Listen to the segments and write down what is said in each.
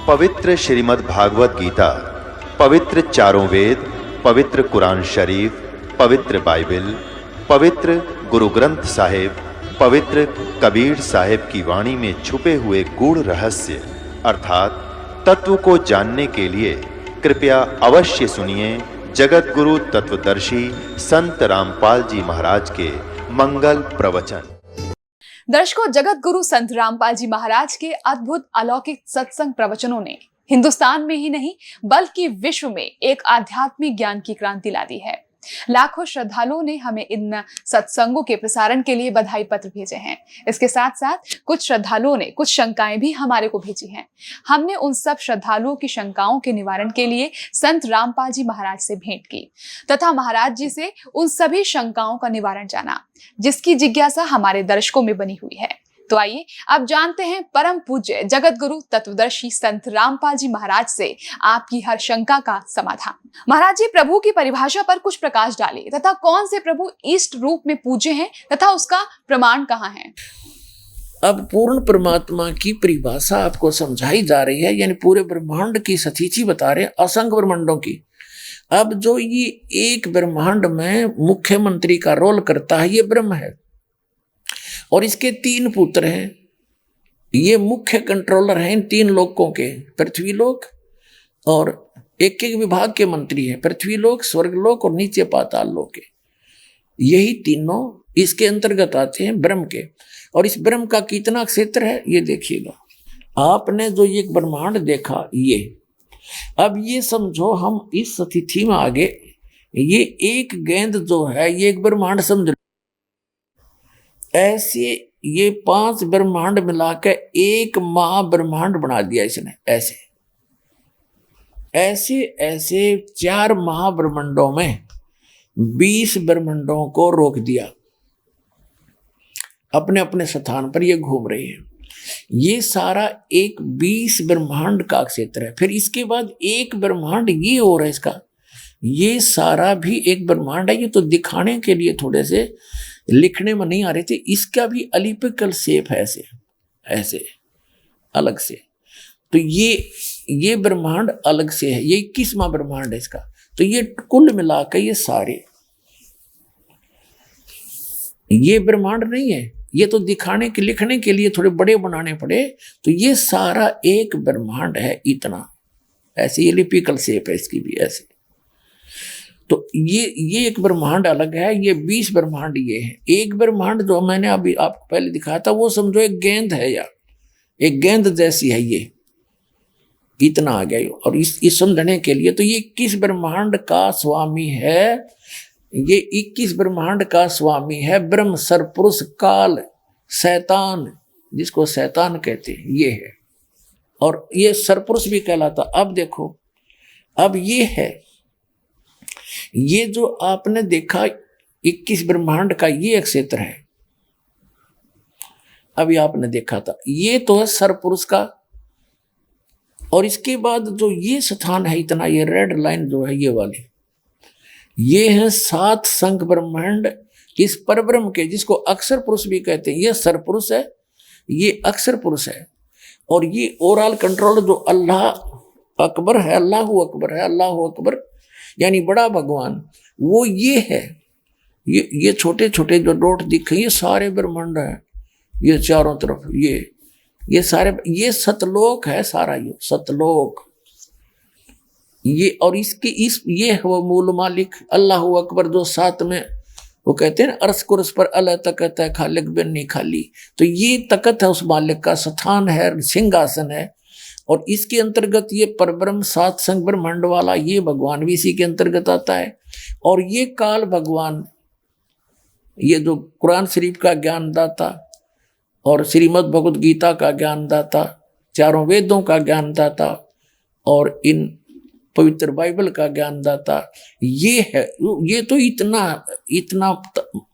पवित्र श्रीमद् भागवत गीता, पवित्र चारों वेद, पवित्र कुरान शरीफ, पवित्र बाइबल, पवित्र गुरु ग्रंथ साहिब, पवित्र कबीर साहिब की वाणी में छुपे हुए गूढ़ रहस्य अर्थात तत्व को जानने के लिए कृपया अवश्य सुनिए जगत गुरु तत्वदर्शी संत रामपाल जी महाराज के मंगल प्रवचन। दर्शकों, जगत गुरु संत रामपाल जी महाराज के अद्भुत अलौकिक सत्संग प्रवचनों ने हिंदुस्तान में ही नहीं बल्कि विश्व में एक आध्यात्मिक ज्ञान की क्रांति ला दी है। लाखों श्रद्धालुओं ने हमें इन सत्संगों के प्रसारण के लिए बधाई पत्र भेजे हैं। इसके साथ साथ कुछ श्रद्धालुओं ने कुछ शंकाएं भी हमारे को भेजी हैं। हमने उन सब श्रद्धालुओं की शंकाओं के निवारण के लिए संत रामपाल जी महाराज से भेंट की तथा महाराज जी से उन सभी शंकाओं का निवारण जाना, जिसकी जिज्ञासा हमारे दर्शकों में बनी हुई है। तो आइए अब जानते हैं परम पूज्य जगत गुरु तत्वदर्शी संत रामपाल जी महाराज से आपकी हर शंका का समाधान। महाराज जी, प्रभु की परिभाषा पर कुछ प्रकाश डाले तथा कौन से प्रभु इष्ट रूप में पूज्य हैं तथा उसका प्रमाण कहाँ है? अब पूर्ण परमात्मा की परिभाषा आपको समझाई जा रही है, यानी पूरे ब्रह्मांड की सतीथि बता रहे हैं, असंख्य ब्रह्मांडों की। अब जो ये एक ब्रह्मांड में मुख्यमंत्री का रोल करता है, ये ब्रह्म है और इसके तीन पुत्र हैं। ये मुख्य कंट्रोलर हैं इन तीन लोकों के, पृथ्वी लोक, और एक एक विभाग के मंत्री हैं, पृथ्वी लोक, स्वर्ग लोक और नीचे पाताल लोक के। यही तीनों इसके अंतर्गत आते हैं ब्रह्म के। और इस ब्रह्म का कितना क्षेत्र है ये देखिएगा। आपने जो ये ब्रह्मांड देखा, ये अब ये समझो हम इस स्थिति में आगे, ये एक गेंद जो है ये एक ब्रह्मांड समझ, ऐसे ये 5 ब्रह्मांड मिलाकर एक महाब्रह्मांड बना दिया इसने। ऐसे ऐसे ऐसे 4 महाब्रह्मांडों में 20 ब्रह्मांडों को रोक दिया, अपने अपने स्थान पर ये घूम रहे हैं। ये सारा एक 20 ब्रह्मांड का क्षेत्र है। फिर इसके बाद एक ब्रह्मांड ये हो रहा है इसका, ये सारा भी एक ब्रह्मांड है। ये तो दिखाने के लिए थोड़े से लिखने में नहीं आ रहे थे। इसका भी अलिपिकल शेप है, ऐसे ऐसे अलग से। तो ये ब्रह्मांड अलग से है, ये 21वां ब्रह्मांड है इसका। तो ये कुल मिलाकर ये सारे, ये ब्रह्मांड नहीं है, ये तो दिखाने के लिखने के लिए थोड़े बड़े बनाने पड़े। तो ये सारा एक ब्रह्मांड है इतना, ऐसे एलिपिकल शेप है इसकी भी ऐसे। तो ये एक ब्रह्मांड अलग है, ये 20 ब्रह्मांड ये है। एक ब्रह्मांड जो मैंने अभी आपको पहले दिखाया था वो समझो एक गेंद है, या एक गेंद जैसी है, ये इतना आ गया। और इस समझने के लिए तो ये 21 ब्रह्मांड का स्वामी है, ये 21 ब्रह्मांड का स्वामी है ब्रह्म, सरपुरुष, काल, शैतान, जिसको शैतान कहते हैं, ये है। और ये सरपुरुष भी कहलाता। अब देखो, अब ये है, ये जो आपने देखा 21 ब्रह्मांड का ये एक क्षेत्र है, अभी आपने देखा था, ये तो है सरपुरुष का। और इसके बाद जो ये स्थान है इतना, ये रेड लाइन जो है ये वाली, ये है 7 संख ब्रह्मांड इस परब्रह्म के, जिसको अक्षर पुरुष भी कहते हैं। ये सरपुरुष है, ये अक्षर पुरुष है। और ये ओवरऑल कंट्रोल जो अल्लाह अकबर है, अल्लाहु अकबर है, अल्लाहु अकबर यानी बड़ा भगवान, वो ये है। ये छोटे छोटे जो डॉट दिखे, ये सारे ब्रह्मांड है, ये चारों तरफ ये सारे, ये सतलोक है सारा, ये सतलोक ये। और इसके ये है वो मूल मालिक अल्लाहु अकबर, जो 7 में वो कहते हैं अर्श कुर्स पर अल्लाह तकत है, खालिक बिन नहीं खाली। तो ये तकत है उस मालिक का, स्थान है, सिंहासन है। और इसके अंतर्गत ये परब्रह्म 7 संग ब्रह्मांड वाला ये भगवान भी इसी के अंतर्गत आता है। और ये काल भगवान, ये जो कुरान शरीफ का ज्ञानदाता और श्रीमद् भगवद गीता का ज्ञानदाता, चारों वेदों का ज्ञानदाता और इन पवित्र बाइबल का ज्ञानदाता, ये है। ये तो इतना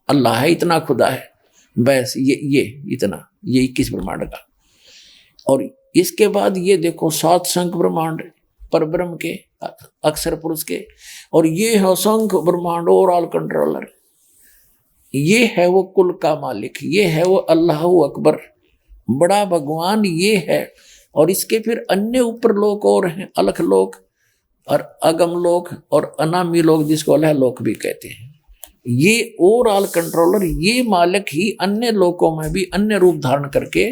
अल्लाह है, इतना खुदा है, बस ये इतना, ये 21 ब्रह्मांड का। और इसके बाद ये देखो 7 संख ब्रह्मांड परब्रह्म के, अक्षर पुरुष के। और ये है असंख्य ब्रह्मांड ओवरऑल कंट्रोलर, ये है वो कुल का मालिक, ये है वो अल्लाहु अकबर, बड़ा भगवान ये है। और इसके फिर अन्य ऊपर लोक और हैं, अलख लोक और अगम लोक और अनामी लोक, जिसको अलह लोक भी कहते हैं। ये ओवरऑल कंट्रोलर, ये मालिक ही अन्य लोकों में भी अन्य रूप धारण करके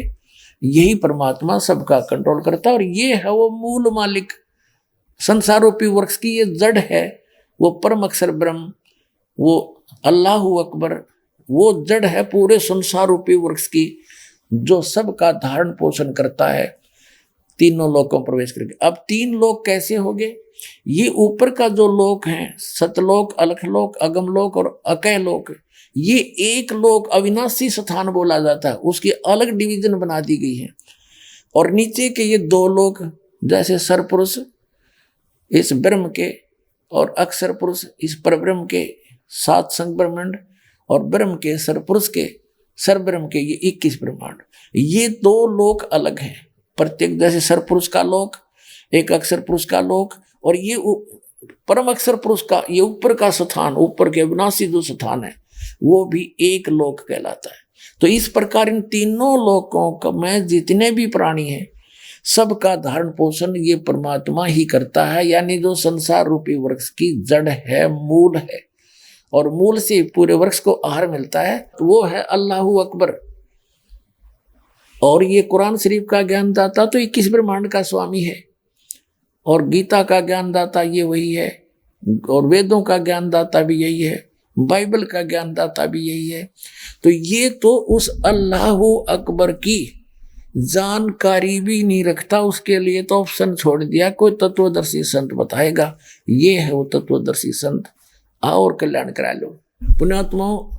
यही परमात्मा सबका कंट्रोल करता है। और ये है वो मूल मालिक, संसार रूपी वृक्ष की ये जड़ है, वो परम अक्षर ब्रह्म, वो अल्लाहु अकबर, वो जड़ है पूरे संसार रूपी वृक्ष की, जो सबका धारण पोषण करता है तीनों लोकों में प्रवेश करके। अब तीन लोक कैसे हो गए? ये ऊपर का जो लोक है, सतलोक, अलखलोक, अगमलोक और अकय लोक, ये एक लोक अविनाशी स्थान बोला जाता है, उसकी अलग डिवीजन बना दी गई है। और नीचे के ये दो लोक, जैसे सरपुरुष इस ब्रह्म के और अक्षर पुरुष इस परब्रह्म के, सात संग ब्रह्मांड, और ब्रह्म के सरपुरुष के सरब्रह्म के ये 21 ब्रह्मांड, ये दो लोक अलग हैं प्रत्येक। जैसे सरपुरुष का लोक, एक अक्षर पुरुष का लोक, और ये परम अक्षर पुरुष का ये ऊपर का स्थान, ऊपर के अविनाशी जो स्थान है, वो भी एक लोक कहलाता है। तो इस प्रकार इन तीनों लोकों में जितने भी प्राणी हैं, सबका धारण पोषण ये परमात्मा ही करता है। यानी जो संसार रूपी वृक्ष की जड़ है, मूल है, और मूल से पूरे वृक्ष को आहार मिलता है, वो है अल्लाहु अकबर। और ये कुरान शरीफ का ज्ञानदाता तो 21 ब्रह्मांड का स्वामी है, और गीता का ज्ञानदाता ये वही है, और वेदों का ज्ञानदाता भी यही है, बाइबल का ज्ञानदाता भी यही है। तो ये तो उस अल्लाहु अकबर की जानकारी भी नहीं रखता, उसके लिए तो ऑप्शन छोड़ दिया, कोई तत्वदर्शी संत बताएगा। ये है वो तत्वदर्शी संत, आओ और कल्याण करा लो। पुण्यात्माओं,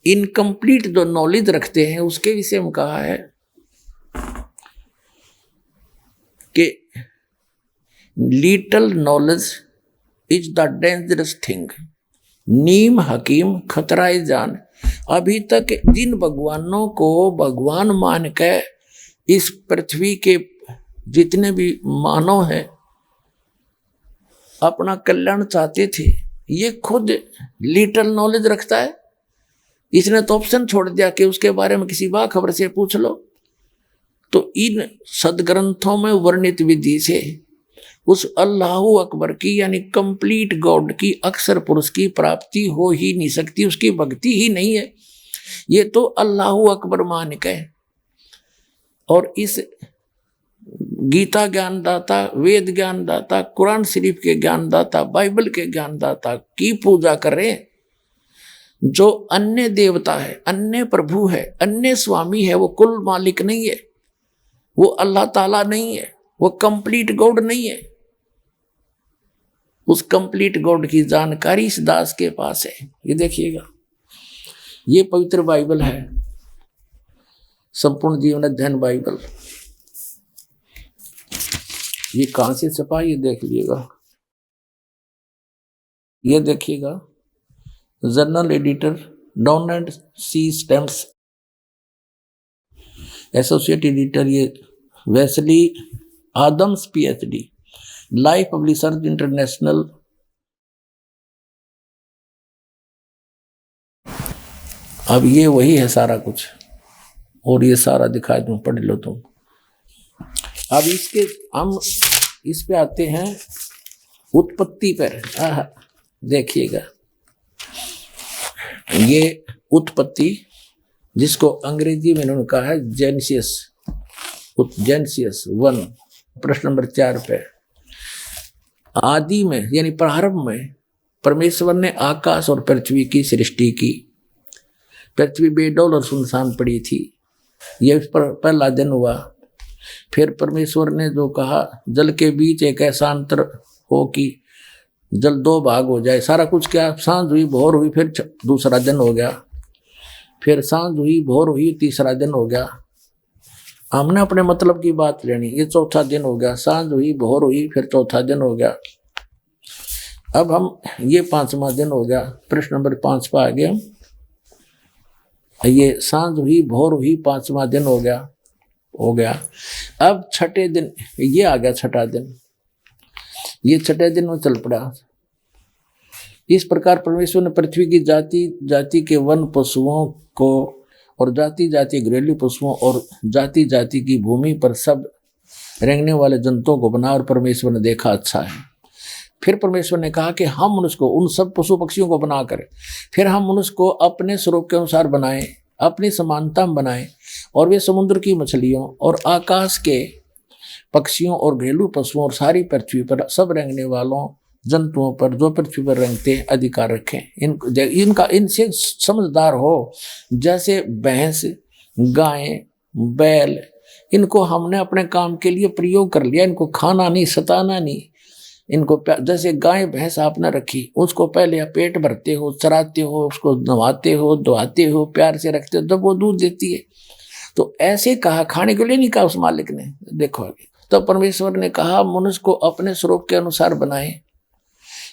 इनकम्प्लीट जो नॉलेज रखते हैं उसके विषय में कहा है कि little knowledge is the dangerous thing, नीम हकीम खतराए जान। अभी तक जिन भगवानों को भगवान मान के इस पृथ्वी के जितने भी मानव हैं अपना कल्याण चाहते थे, ये खुद लिटल नॉलेज रखता है। इसने तो ऑप्शन छोड़ दिया कि उसके बारे में किसी बाखबर से पूछ लो। तो इन सदग्रंथों में वर्णित विधि से उस अल्लाहु अकबर की यानी कंप्लीट गॉड की, अक्षर पुरुष की प्राप्ति हो ही नहीं सकती, उसकी भक्ति ही नहीं है। ये तो अल्लाहु अकबर मान के, और इस गीता ज्ञानदाता, वेद ज्ञानदाता, कुरान शरीफ के ज्ञानदाता, बाइबल के ज्ञानदाता की पूजा कर रहे हैं। जो अन्य देवता है, अन्य प्रभु है, अन्य स्वामी है, वो कुल मालिक नहीं है, वो अल्लाह ताला नहीं है, वो कंप्लीट गॉड नहीं है। उस कंप्लीट गॉड की जानकारी इस दास के पास है। ये देखिएगा, ये पवित्र बाइबल है, संपूर्ण जीवन अध्ययन बाइबल। ये कहां से छपा ये देख लीजिएगा। ये देखिएगा, जर्नल एडिटर डॉनल्ड सी स्टैम्प्स, एसोसिएट एडिटर ये Wesley Adams PhD, life publishers international. अब ये वही है सारा कुछ, और ये सारा दिखा दूं, पढ़ लो तुम। अब इसके हम इस पे आते हैं उत्पत्ति पर। देखिएगा, ये उत्पत्ति जिसको अंग्रेजी में उन्होंने कहा है जेनेसिस, जेनेसिस 1 प्रश्न नंबर 4 पे। आदि में यानी प्रारंभ में परमेश्वर ने आकाश और पृथ्वी की सृष्टि की। पृथ्वी बेडौल और सुनसान पड़ी थी, यह पहला दिन हुआ। फिर परमेश्वर ने जो कहा, जल के बीच एक ऐसा अंतर हो कि जल 2 भाग हो जाए। सारा कुछ क्या, सांझ हुई, भोर हुई, फिर दूसरा दिन हो गया, फिर सांझ हुई, भोर हुई, तीसरा दिन हो गया। हमने अपने मतलब की बात लेनी, ये चौथा दिन हो गया, सांझ हुई, भोर हुई, फिर चौथा दिन हो गया। अब हम ये 5वां दिन हो गया, प्रश्न नंबर 5 पर आ गए हम। ये सांझ हुई, भोर हुई, 5वां दिन हो गया। अब छठे दिन ये आ गया, छठा दिन, ये छठे दिन में चल पड़ा। इस प्रकार परमेश्वर ने पृथ्वी की जाति जाति के वन पशुओं को और जाति जाति घरेलू पशुओं और जाति जाति की भूमि पर सब रेंगने वाले जंतुओं को बना और परमेश्वर ने देखा अच्छा है। फिर परमेश्वर ने कहा कि हम मनुष्य को, उन सब पशु पक्षियों को बनाकर फिर हम मनुष्य को अपने स्वरूप के अनुसार बनाएं, अपनी समानता में बनाएं, और वे समुद्र की मछलियों और आकाश के पक्षियों और घरेलू पशुओं और सारी पृथ्वी पर सब रेंगने वालों जंतुओं पर जो पृथ्वी पर रेंगते अधिकार रखें। इनका इनसे समझदार हो, जैसे भैंस, गाय, बैल, इनको हमने अपने काम के लिए प्रयोग कर लिया, इनको खाना नहीं, सताना नहीं, इनको जैसे गाय भैंस आपने रखी, उसको पहले पेट भरते हो, चराते हो, उसको नहवाते हो, धोआते हो, प्यार से रखते हो, जब वो दूध देती है। तो ऐसे कहा, खाने के लिए नहीं कहा उस मालिक ने। देखो आगे, तो परमेश्वर ने कहा मनुष्य को अपने स्वरूप के अनुसार बनाए,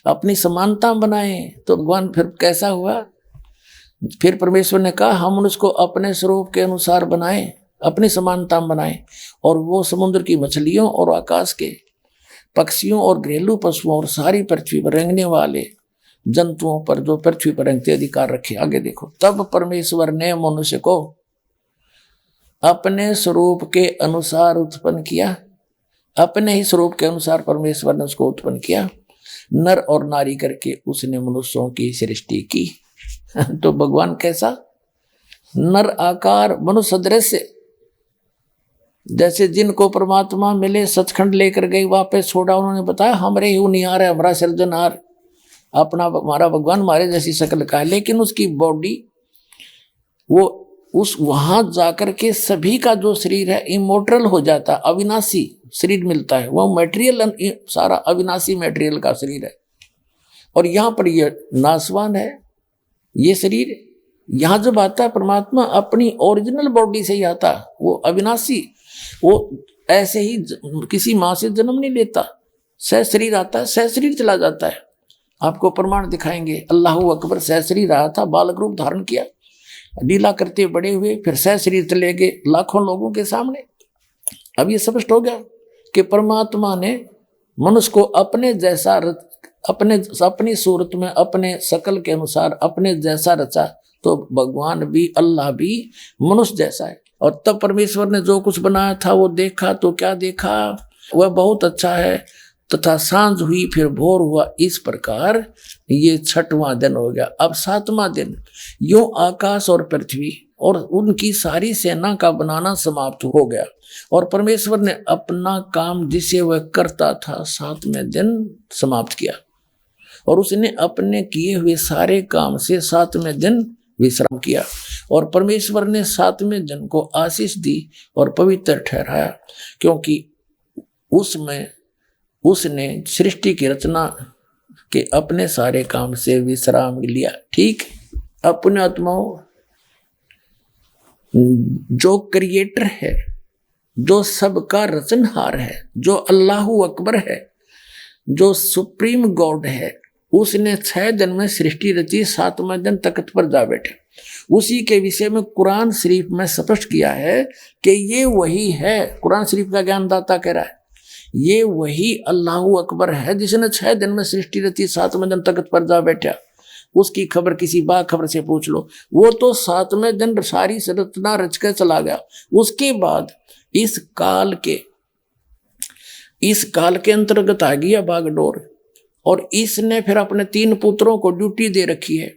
अपनी समानता बनाए। तो भगवान फिर कैसा हुआ? फिर परमेश्वर ने कहा हम मनुष्य को अपने स्वरूप के अनुसार बनाए, अपनी समानता बनाए, और वो समुद्र की मछलियों और आकाश के पक्षियों और घरेलू पशुओं और सारी पृथ्वी पर रेंगने वाले जंतुओं पर जो पृथ्वी पर रेंगते अधिकार रखे। आगे देखो, तब परमेश्वर ने मनुष्य को अपने स्वरूप के अनुसार उत्पन्न किया, अपने ही स्वरूप के अनुसार परमेश्वर ने उसको उत्पन्न किया, नर और नारी करके उसने मनुष्यों की सृष्टि की। तो भगवान कैसा? नर आकार, मनुष्य सदृश, जैसे जिनको परमात्मा मिले सचखंड लेकर गए, वापस छोड़ा, उन्होंने बताया हमरे ही निहार है, हमारा सृजनहार, अपना हमारा भगवान हमारे जैसी शक्ल का है, लेकिन उसकी बॉडी वो उस वहां जाकर के सभी का जो शरीर है इमोर्टल हो जाता, अविनाशी शरीर मिलता है, वो मटेरियल सारा अविनाशी मटेरियल का शरीर है। और यहाँ पर ये नाशवान है ये शरीर। यहाँ जब आता है परमात्मा अपनी ओरिजिनल बॉडी से ही आता, वो अविनाशी, वो ऐसे ही किसी माँ से जन्म नहीं लेता, सह शरीर आता है, सह शरीर चला जाता है। आपको प्रमाण दिखाएंगे, अल्लाह अकबर सह शरीर आया था, बालक रूप धारण किया, लीला करते बड़े हुए, फिर सह शरीर चले गए लाखों लोगों के सामने। अब ये स्पष्ट हो गया कि परमात्मा ने मनुष्य को अपने जैसा अपनी सूरत में अपने शकल के अनुसार अपने जैसा रचा। तो भगवान भी, अल्लाह भी मनुष्य जैसा है। और तब परमेश्वर ने जो कुछ बनाया था वो देखा, तो क्या देखा? वह बहुत अच्छा है। तथा सांझ हुई फिर भोर हुआ, इस प्रकार ये 6वां दिन हो गया। अब 7वां दिन यूं आकाश और पृथ्वी और उनकी सारी सेना का बनाना समाप्त हो गया, और परमेश्वर ने अपना काम जिसे वह करता था 7वें दिन समाप्त किया, और उसने अपने किए हुए सारे काम से 7वें दिन विश्राम किया। और परमेश्वर ने 7वें दिन को आशीष दी और पवित्र ठहराया, क्योंकि उसमें उसने सृष्टि की रचना के अपने सारे काम से विश्राम लिया। ठीक, अपने आत्माओं, जो क्रिएटर है, जो सबका रचनहार है, जो अल्लाह अकबर है, जो सुप्रीम गॉड है, उसने 6 दिन में सृष्टि रची, 7वें दिन तख्त पर जा बैठे। उसी के विषय में कुरान शरीफ में स्पष्ट किया है कि ये वही है। कुरान शरीफ का ज्ञानदाता कह रहा है ये वही अल्लाह अकबर है जिसने 6 दिन में सृष्टि रची, 7वें दिन तख्त पर जा बैठा। उसकी खबर किसी बाखबर से पूछ लो, वो तो 7वें दिन सारी रचना रच कर चला गया। उसके बाद इस काल के अंतर्गत आ गया बागडोर, और इसने फिर अपने 3 पुत्रों को ड्यूटी दे रखी है।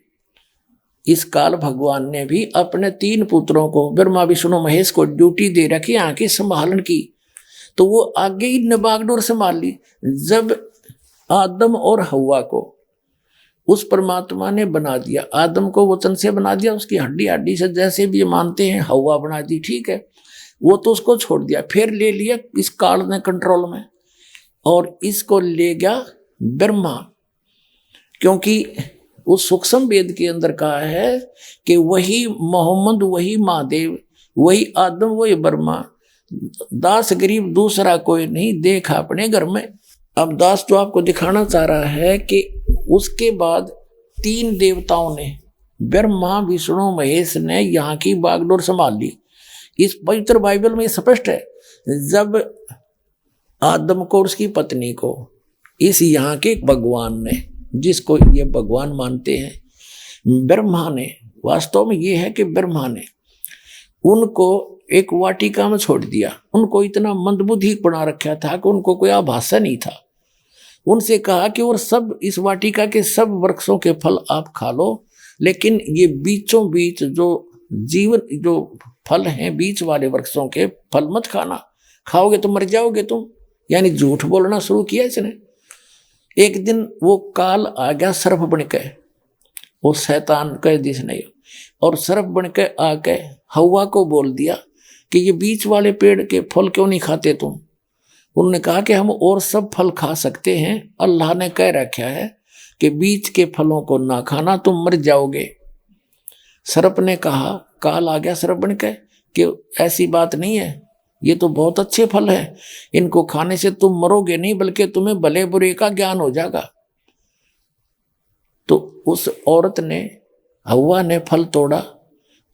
इस काल भगवान ने भी अपने 3 पुत्रों को, ब्रह्मा विष्णु महेश को ड्यूटी दे रखी आंखें संभालन की। तो वो आगे ही बागडोर संभाल ली। जब आदम और हव्वा को उस परमात्मा ने बना दिया, आदम को वचन से बना दिया, उसकी हड्डी से जैसे भी मानते हैं, हव्वा बना दी, ठीक है, वो तो उसको छोड़ दिया। फिर ले लिया इस काल ने कंट्रोल में, और इसको ले गया ब्रह्मा, क्योंकि उस सूक्ष्म वेद के अंदर कहा है कि वही मोहम्मद, वही महादेव, वही आदम, वही ब्रह्मा, दास गरीब दूसरा कोई नहीं, देख अपने घर में। अब दास तो आपको दिखाना चाह रहा है कि उसके बाद 3 देवताओं ने, ब्रह्मा विष्णु महेश ने यहाँ की बागडोर संभाल ली। इस पवित्र बाइबल में स्पष्ट है, जब आदम को और उसकी पत्नी को इस यहाँ के भगवान ने, जिसको ये भगवान मानते हैं, ब्रह्मा ने, वास्तव में ये है कि ब्रह्मा ने उनको एक वाटिका में छोड़ दिया। उनको इतना मंदबुद्धि बना रखा था कि उनको कोई आभासा नहीं था। उनसे कहा कि और सब इस वाटिका के सब वृक्षों के फल आप खा लो, लेकिन ये बीचों बीच जो जीवन जो फल हैं बीच वाले वृक्षों के फल मत खाना, खाओगे तो मर जाओगे तुम। यानी झूठ बोलना शुरू किया इसने। एक दिन वो काल आ गया सर्प बन के, वो शैतान कह जिसने, और सर्प बन के आके हवा को बोल दिया कि ये बीच वाले पेड़ के फल क्यों नहीं खाते तुम। उन्होंने कहा कि हम और सब फल खा सकते हैं, अल्लाह ने कह रखा है कि बीच के फलों को ना खाना, तुम मर जाओगे। सर्प ने कहा, काल आ गया सर्प बन के, कि ऐसी बात नहीं है, ये तो बहुत अच्छे फल है, इनको खाने से तुम मरोगे नहीं बल्कि तुम्हें भले बुरे का ज्ञान हो जाएगा। तो उस औरत ने, हवा ने फल तोड़ा,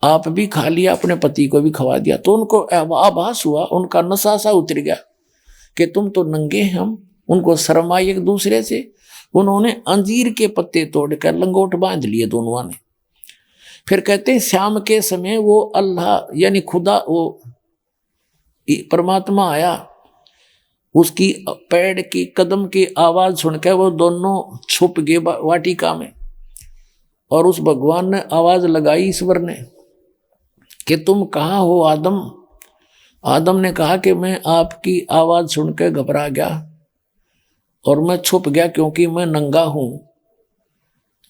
आप भी खा लिया, अपने पति को भी खवा दिया। तो उनको आभास हुआ, उनका नशा सा उतर गया कि तुम तो नंगे हैं, हम। उनको शर्म आई एक दूसरे से। उन्होंने अंजीर के पत्ते तोड़कर लंगोट बांध लिए दोनों ने। फिर कहते हैं शाम के समय वो अल्लाह यानी खुदा, वो परमात्मा आया, उसकी पैर की कदम की आवाज सुनकर वो दोनों छुप गए वाटिका में। और उस भगवान ने आवाज लगाई, ईश्वर ने, कि तुम कहाँ हो आदम। आदम ने कहा कि मैं आपकी आवाज सुनकर घबरा गया और मैं छुप गया क्योंकि मैं नंगा हूं।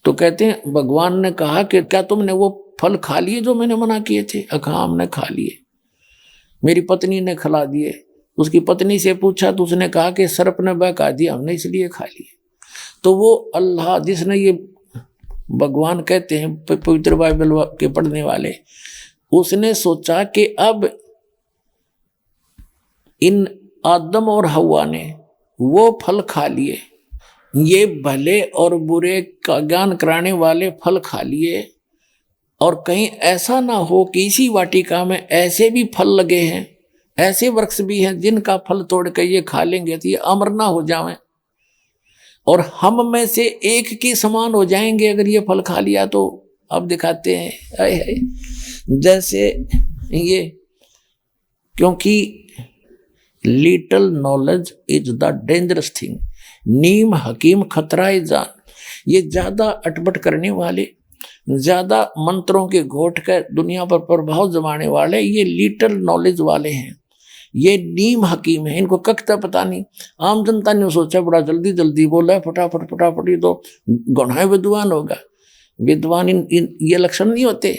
तो कहते हैं भगवान ने कहा कि क्या तुमने वो फल खा लिए जो मैंने मना किए थे। हाँ, हमने खा लिए, मेरी पत्नी ने खिला दिए। उसकी पत्नी से पूछा तो उसने कहा कि सर्प ने बहका दिया, हमने इसलिए खा लिए। तो वो अल्लाह जिसने, ये भगवान कहते हैं पवित्र बाइबल के पढ़ने वाले, उसने सोचा कि अब इन आदम और हवा ने वो फल खा लिए, ये भले और बुरे का ज्ञान कराने वाले फल खा लिए, और कहीं ऐसा ना हो कि इसी वाटिका में ऐसे भी फल लगे हैं, ऐसे वृक्ष भी हैं जिनका फल तोड़ कर ये खा लेंगे तो ये अमर ना हो जाएं और हम में से एक के समान हो जाएंगे अगर ये फल खा लिया तो। अब दिखाते हैं आए जैसे ये, क्योंकि little knowledge is the dangerous thing, नीम हकीम खतरा जान। ये ज्यादा अटपट करने वाले, ज्यादा मंत्रों के घोट कर दुनिया पर प्रभाव जमाने वाले, ये लिटल नॉलेज वाले हैं, ये नीम हकीम है। इनको कखता पता नहीं। आम जनता ने सोचा बड़ा जल्दी जल्दी बोला, फटाफट फटाफट ये तो गौना विद्वान होगा। विद्वान ये लक्षण नहीं होते,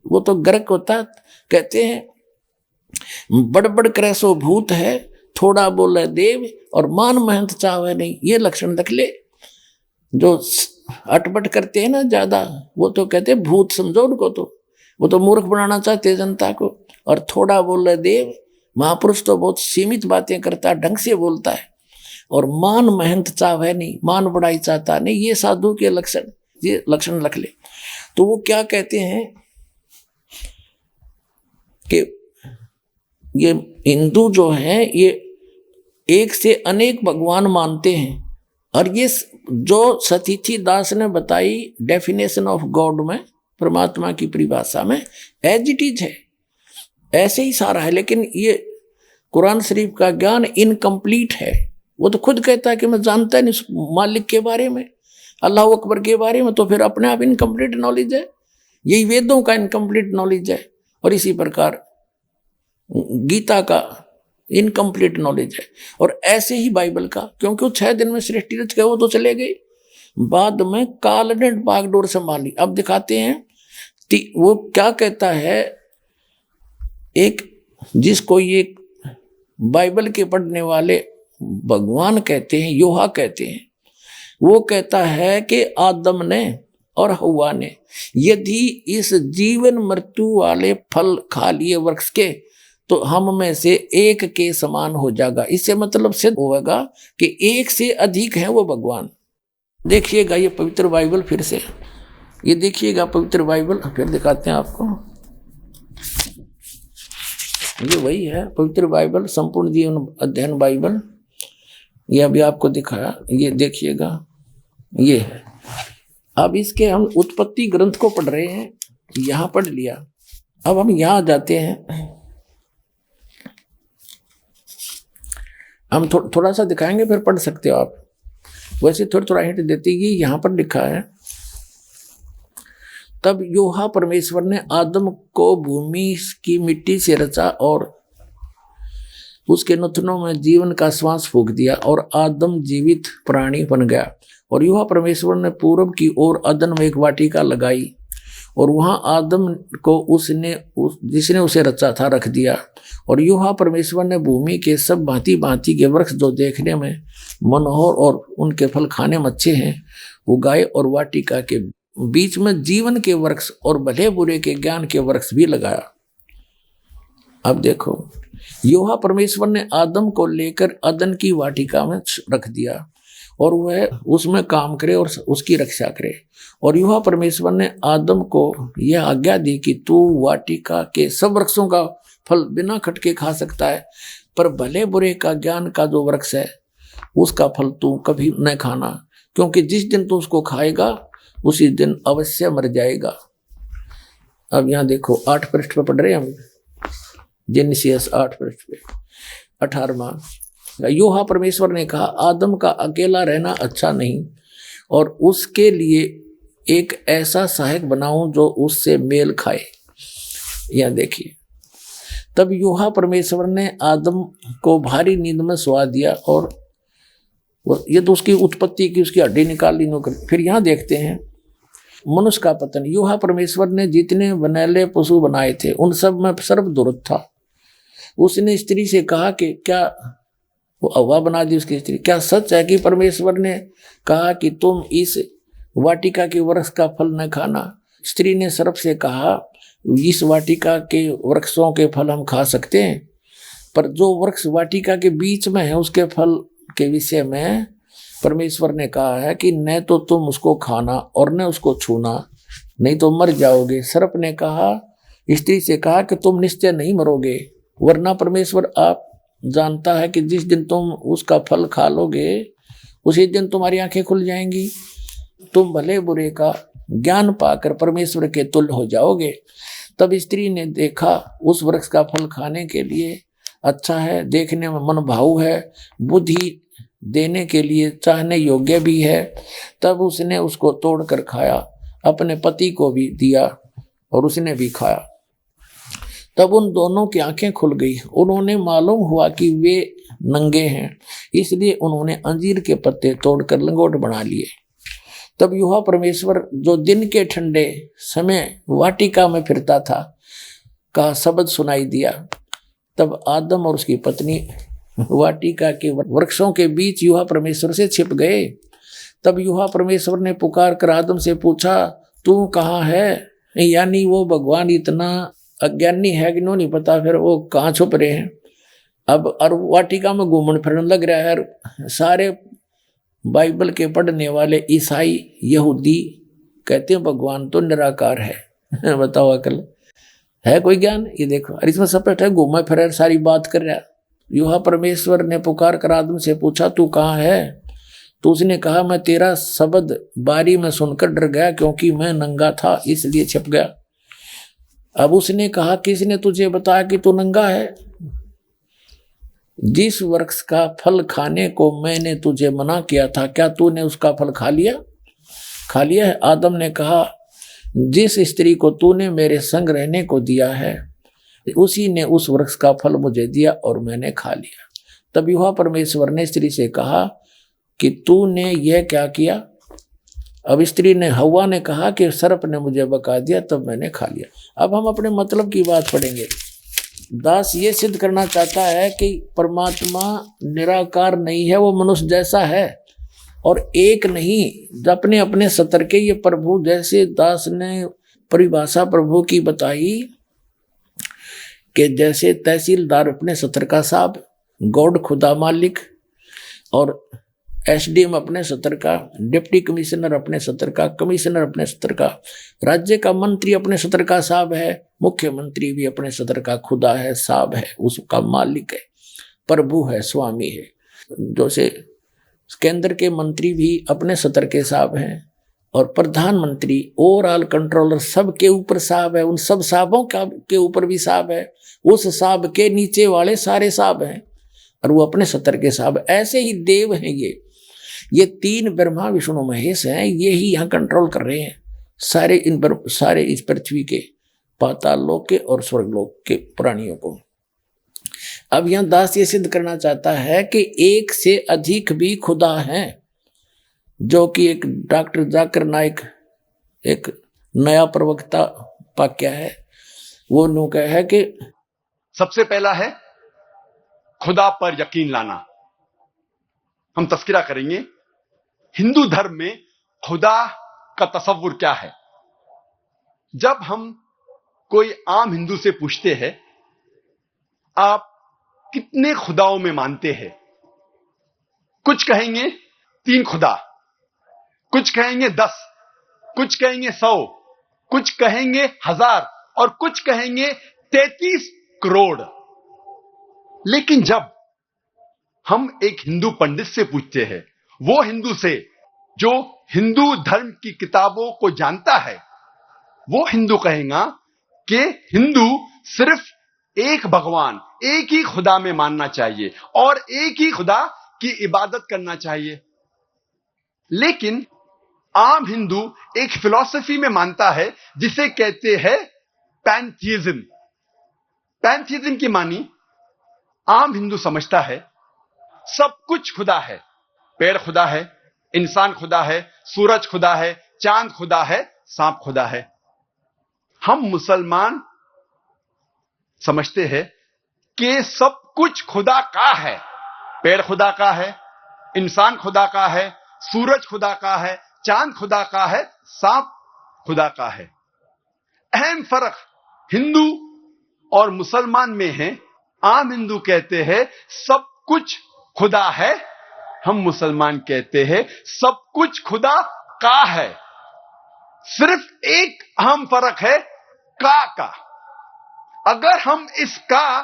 वो तो गर्क होता। कहते हैं बड़ बड़ करे सो भूत है, थोड़ा बोले देव और मान महंत चावे नहीं। ये लक्षण रख ले। जो अटपट करते हैं ना ज्यादा, वो तो कहते हैं भूत समझो उनको, तो वो तो मूर्ख बनाना चाहते हैं जनता को। और थोड़ा बोले देव, महापुरुष तो बहुत सीमित बातें करता है, ढंग से बोलता है। और मान महंत चावे नहीं, मान बढ़ाई चाहता नहीं। ये साधु के लक्षण, ये लक्षण रख ले। तो वो क्या कहते हैं कि ये हिंदू जो है ये एक से अनेक भगवान मानते हैं। और ये जो सतीथी दास ने बताई डेफिनेशन ऑफ गॉड में, परमात्मा की परिभाषा में, एज इट इज है, ऐसे ही सारा है। लेकिन ये कुरान शरीफ का ज्ञान इनकम्प्लीट है। वो तो खुद कहता है कि मैं जानता नहीं मालिक के बारे में, अल्लाह अकबर के बारे में, तो फिर अपने आप इनकम्प्लीट नॉलेज है। यही वेदों का इनकम्प्लीट नॉलेज है। और इसी प्रकार गीता का इनकम्प्लीट नॉलेज है। और ऐसे ही बाइबल का, क्योंकि वो 6 दिन में सृष्टि रच गए, वो तो चले गए, बाद में काल ने बागडोर संभाली। अब दिखाते हैं वो क्या कहता है। एक जिसको ये बाइबल के पढ़ने वाले भगवान कहते हैं, योहा कहते हैं, वो कहता है कि आदम ने और हवा ने यदि इस जीवन मृत्यु वाले फल खा लिए वृक्ष के, तो हम में से एक के समान हो जाएगा। इससे मतलब सिद्ध होगा कि एक से अधिक है वो भगवान। देखिएगा ये पवित्र बाइबल, फिर से ये देखिएगा पवित्र बाइबल, फिर दिखाते हैं आपको। ये वही है पवित्र बाइबल, संपूर्ण जीवन अध्ययन बाइबल। ये अभी आपको दिखाया, ये देखिएगा, ये है। अब इसके हम उत्पत्ति ग्रंथ को पढ़ रहे हैं, यहाँ पढ़ लिया। अब हम यहां जाते हैं, हम थोड़ा सा दिखाएंगे, फिर पढ़ सकते हो आप। वैसे थोड़ा हिंट देते, ये यहां पर लिखा है, तब यहोवा परमेश्वर ने आदम को भूमि की मिट्टी से रचा और उसके नथनों में जीवन का श्वास फूंक दिया और आदम जीवित प्राणी बन गया। और यहोवा परमेश्वर ने पूरब की ओर अदन में एक वाटिका लगाई और वहां आदम को जिसने उसे रचा था रख दिया। और यहोवा परमेश्वर ने भूमि के सब भांति भांति के वृक्ष जो देखने में मनोहर और उनके फल खाने में अच्छे हैं उगाए, और वाटिका के बीच में जीवन के वृक्ष और भले बुरे के ज्ञान के वृक्ष भी लगाया। अब देखो, यहोवा परमेश्वर ने आदम को लेकर अदन की वाटिका में रख दिया और वह उसमें काम करे और उसकी रक्षा करे। और यहोवा परमेश्वर ने आदम को यह आज्ञा दी कि तू वाटिका के सब वृक्षों का फल बिना खटके खा सकता है, पर भले बुरे का ज्ञान का जो वृक्ष है उसका फल तू कभी न खाना, क्योंकि जिस दिन तू उसको खाएगा उसी दिन अवश्य मर जाएगा। अब यहाँ देखो 8 पृष्ठ पे पढ़ रहे हैं हम, जेनेसिस 8 पृष्ठ पे 18वां। यहोवा परमेश्वर ने कहा, आदम का अकेला रहना अच्छा नहीं, और उसके लिए एक ऐसा सहायक बनाऊं जो उससे मेल खाए। यह देखिए, तब यहोवा परमेश्वर ने आदम को भारी नींद में सुला दिया, और ये तो उसकी उत्पत्ति की, उसकी हड्डी निकाल ली नौकरी। फिर यहाँ देखते हैं मनुष्य का पतन। यहोवा परमेश्वर ने जितने बनैले पशु बनाए थे उन सब में सर्वदुष्ट था। उसने स्त्री से कहा कि क्या, वो हव्वा बना दी उसकी स्त्री, क्या सच है कि परमेश्वर ने कहा कि तुम इस वाटिका के वृक्ष का फल न खाना? स्त्री ने सर्प से कहा, इस वाटिका के वृक्षों के फल हम खा सकते हैं, पर जो वृक्ष वाटिका के बीच में है उसके फल के विषय में परमेश्वर ने कहा है कि न तो तुम उसको खाना और न उसको छूना, नहीं तो मर जाओगे। सर्प ने कहा, स्त्री से कहा कि तुम निश्चय नहीं मरोगे, वरना परमेश्वर आप जानता है कि जिस दिन तुम उसका फल खा लोगे उसी दिन तुम्हारी आंखें खुल जाएंगी, तुम भले बुरे का ज्ञान पाकर परमेश्वर के तुल्य हो जाओगे। तब स्त्री ने देखा उस वृक्ष का फल खाने के लिए अच्छा है, देखने में मन भाऊ है, बुद्धि देने के लिए चाहने योग्य भी है। तब उसने उसको तोड़कर खाया, अपने पति को भी दिया और उसने भी खाया। तब उन दोनों की आंखें खुल गई, उन्होंने मालूम हुआ कि वे नंगे हैं, इसलिए उन्होंने अंजीर के पत्ते तोड़कर लंगोट बना लिए। तब यहोवा परमेश्वर जो दिन के ठंडे समय वाटिका में फिरता था का शब्द सुनाई दिया। तब आदम और उसकी पत्नी वाटिका के वृक्षों के बीच यहोवा परमेश्वर से छिप गए। तब यहोवा परमेश्वर ने पुकार कर आदम से पूछा, तू कहाँ है? यानी वो भगवान इतना अज्ञानी है कि नहीं पता फिर वो कहाँ छुप रहे हैं। अब और वाटिका में घूमने फिरने लग रहा है। सारे बाइबल के पढ़ने वाले ईसाई यहूदी कहते हैं भगवान तो निराकार है। बताओ अकल है कोई ज्ञान? ये देखो, और इसमें सपट है, घूमा फिर सारी बात कर रहा है। यहोवा परमेश्वर ने पुकार कर आदम से पूछा, तू कहाँ है? तो उसने कहा, मैं तेरा शब्द बारी में सुनकर डर गया, क्योंकि मैं नंगा था इसलिए छिप गया। अब उसने कहा, किसने तुझे बताया कि तू नंगा है? जिस वृक्ष का फल खाने को मैंने तुझे मना किया था, क्या तूने उसका फल खा लिया? खा लिया है। आदम ने कहा, जिस स्त्री को तूने मेरे संग रहने को दिया है उसी ने उस वृक्ष का फल मुझे दिया और मैंने खा लिया। तब यहोवा परमेश्वर ने स्त्री से कहा कि तूने यह क्या किया? अब स्त्री ने, हव्वा ने कहा कि सर्प ने मुझे बका दिया, तब मैंने खा लिया। अब हम अपने मतलब की बात पढ़ेंगे। दास ये सिद्ध करना चाहता है कि परमात्मा निराकार नहीं है, वो मनुष्य जैसा है और एक नहीं, अपने अपने सतर के ये प्रभु, जैसे दास ने परिभाषा प्रभु की बताई कि जैसे तहसीलदार अपने सतर का साहब, गॉड खुदा मालिक, और एसडीएम अपने सतर का, डिप्टी कमिश्नर अपने सतर का, कमिश्नर अपने सतर का, राज्य का मंत्री अपने सतर का साहब है, मुख्यमंत्री भी अपने सतर का खुदा है, साहब है, उसका मालिक है, प्रभु है, स्वामी है। जैसे केंद्र के मंत्री भी अपने सतर के साहब हैं, और प्रधानमंत्री ओवरऑल कंट्रोलर सबके ऊपर साहब है, उन सब साहबों के ऊपर भी साहब है, उस साहब के नीचे वाले सारे साहब हैं और वो अपने सतर के साहब। ऐसे ही देव हैं ये तीन ब्रह्मा विष्णु महेश हैं, ये ही यहाँ कंट्रोल कर रहे हैं सारे इस पृथ्वी के पाताल लोक के और स्वर्गलोक के प्राणियों को। अब यहाँ दास ये सिद्ध करना चाहता है कि एक से अधिक भी खुदा हैं, जो कि एक डॉक्टर जाकिर नाइक एक नया प्रवक्ता वाक्य है, वो नु कहा है कि सबसे पहला है खुदा पर यकीन लाना। हम तस्करा करेंगे हिंदू धर्म में खुदा का तसव्वुर क्या है। जब हम कोई आम हिंदू से पूछते हैं आप कितने खुदाओं में मानते हैं, कुछ कहेंगे 3 खुदा, कुछ कहेंगे 10, कुछ कहेंगे 100, कुछ कहेंगे 1000 और कुछ कहेंगे 33 करोड़। लेकिन जब हम एक हिंदू पंडित से पूछते हैं, वो हिंदू से जो हिंदू धर्म की किताबों को जानता है, वो हिंदू कहेगा कि हिंदू सिर्फ एक भगवान, एक ही खुदा में मानना चाहिए और एक ही खुदा की इबादत करना चाहिए। लेकिन आम हिंदू एक फिलॉसफी में मानता है जिसे कहते हैं पैंथीइज्म। पैंथीइज्म की मानी आम हिंदू समझता है सब कुछ खुदा है, पेड़ खुदा है, इंसान खुदा है, सूरज खुदा है, चांद खुदा है, सांप खुदा है। हम मुसलमान समझते हैं कि सब कुछ खुदा का है, पेड़ खुदा का है, इंसान खुदा का है, सूरज खुदा का है, चांद खुदा का है, सांप खुदा का है। अहम फर्क हिंदू और मुसलमान में है। आम हिंदू कहते हैं सब कुछ खुदा है, हम मुसलमान कहते हैं सब कुछ खुदा का है। सिर्फ एक अहम फर्क है का। अगर हम इस का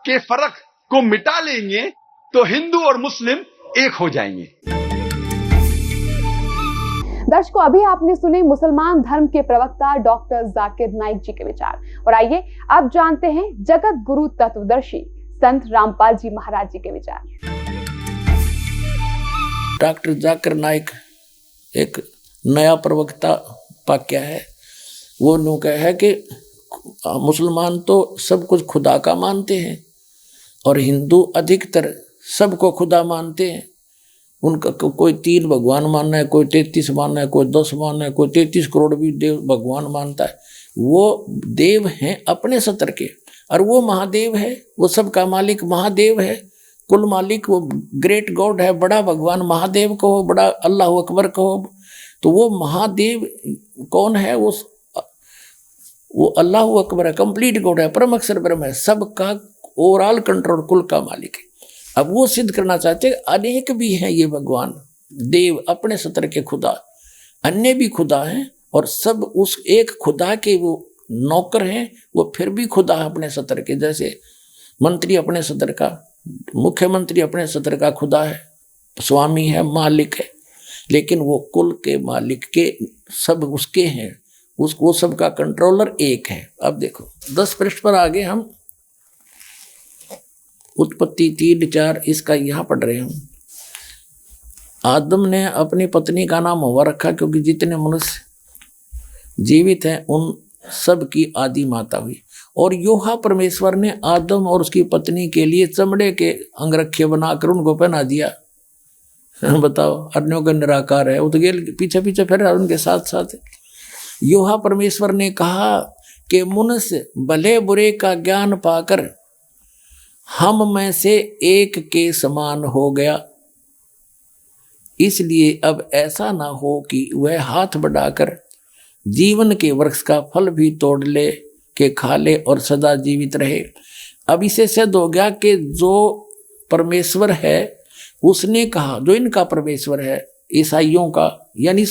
के फर्क को मिटा लेंगे तो हिंदू और मुस्लिम एक हो जाएंगे। दर्शकों, अभी आपने सुने मुसलमान धर्म के प्रवक्ता डॉक्टर जाकिर नाइक जी के विचार, और आइए अब जानते हैं जगत गुरु तत्वदर्शी संत रामपाल जी महाराज जी के विचार। डॉक्टर जाकिर नाइक एक नया प्रवक्ता वाक्य है, वो नु कहा है कि मुसलमान तो सब कुछ खुदा का मानते हैं और हिंदू अधिकतर सबको खुदा मानते हैं। उनका कोई 3 भगवान मानना है, कोई 33 मानना है, कोई 10 मानना है, कोई 33 करोड़ भी देव भगवान मानता है। वो देव हैं अपने सतर के, और वो महादेव है, वो सबका मालिक महादेव है, कुल मालिक वो ग्रेट गॉड है। बड़ा भगवान महादेव को हो, बड़ा अल्लाह अकबर को हो, तो वो महादेव कौन है? वो अल्लाह अकबर है, कंप्लीट गॉड है, परम अक्षर ब्रह्म है, सबका ओवरऑल कंट्रोल, कुल का मालिक है। अब वो सिद्ध करना चाहते हैं अनेक भी हैं ये भगवान देव अपने सतर के खुदा, अन्य भी खुदा हैं और सब उस एक खुदा के वो नौकर हैं। वो फिर भी खुदा है अपने सतर के, जैसे मंत्री अपने सतर का, मुख्यमंत्री अपने सतर का खुदा है, स्वामी है, मालिक है, लेकिन वो कुल के मालिक के सब उसके हैं, उसको सबका कंट्रोलर एक है। अब देखो 10 पृष्ठ पर आगे हम उत्पत्ति 3:4 इसका यहाँ पढ़ रहे हैं। आदम ने अपनी पत्नी का नाम हवा रखा, क्योंकि जितने मनुष्य जीवित हैं उन सब की आदि माता हुई। और योहा परमेश्वर ने आदम और उसकी पत्नी के लिए चमड़े के अंगरखे बनाकर उनको पहना दिया। बताओ, अन्यों का निराकार है, वो तो गेल पीछे पीछे फिर उनके साथ साथ। योहा परमेश्वर ने कहा कि मनुष्य भले बुरे का ज्ञान पाकर हम में से एक के समान हो गया, इसलिए अब ऐसा ना हो कि वह हाथ बढ़ाकर जीवन के वृक्ष का फल भी तोड़ ले के खा ले और सदा जीवित रहे। अब इसे सिद्ध हो गया कि जो परमेश्वर है उसने कहा, जो इनका परमेश्वर है ईसाइयों का, यानी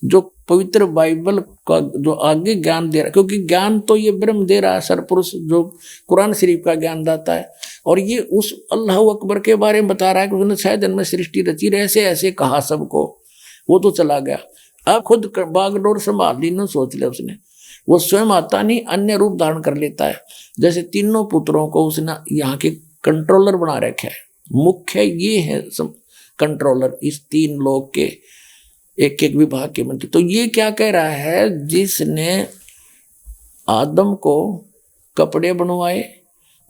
जो पवित्र बाइबल का जो आगे ज्ञान दे रहा है, क्योंकि ज्ञान तो ये ब्रह्म दे रहा है, सरपुरुष जो कुरान शरीफ का ज्ञान दाता है, और ये उस अल्लाह अकबर के बारे में बता रहा है कि उसने शायद इनमें सृष्टि रची, ऐसे ऐसे कहा सबको, वो तो चला गया। अब खुद बागडोर संभाल ली न, सोच लिया उसने। वो स्वयं आता नहीं, अन्य रूप धारण कर लेता है। जैसे तीनों पुत्रों को उसने यहाँ के कंट्रोलर बना रखा है। मुख्य ये है कंट्रोलर इस 3 लोग के, एक एक विभाग के मंत्री। तो ये क्या कह रहा है, जिसने आदम को कपड़े बनवाए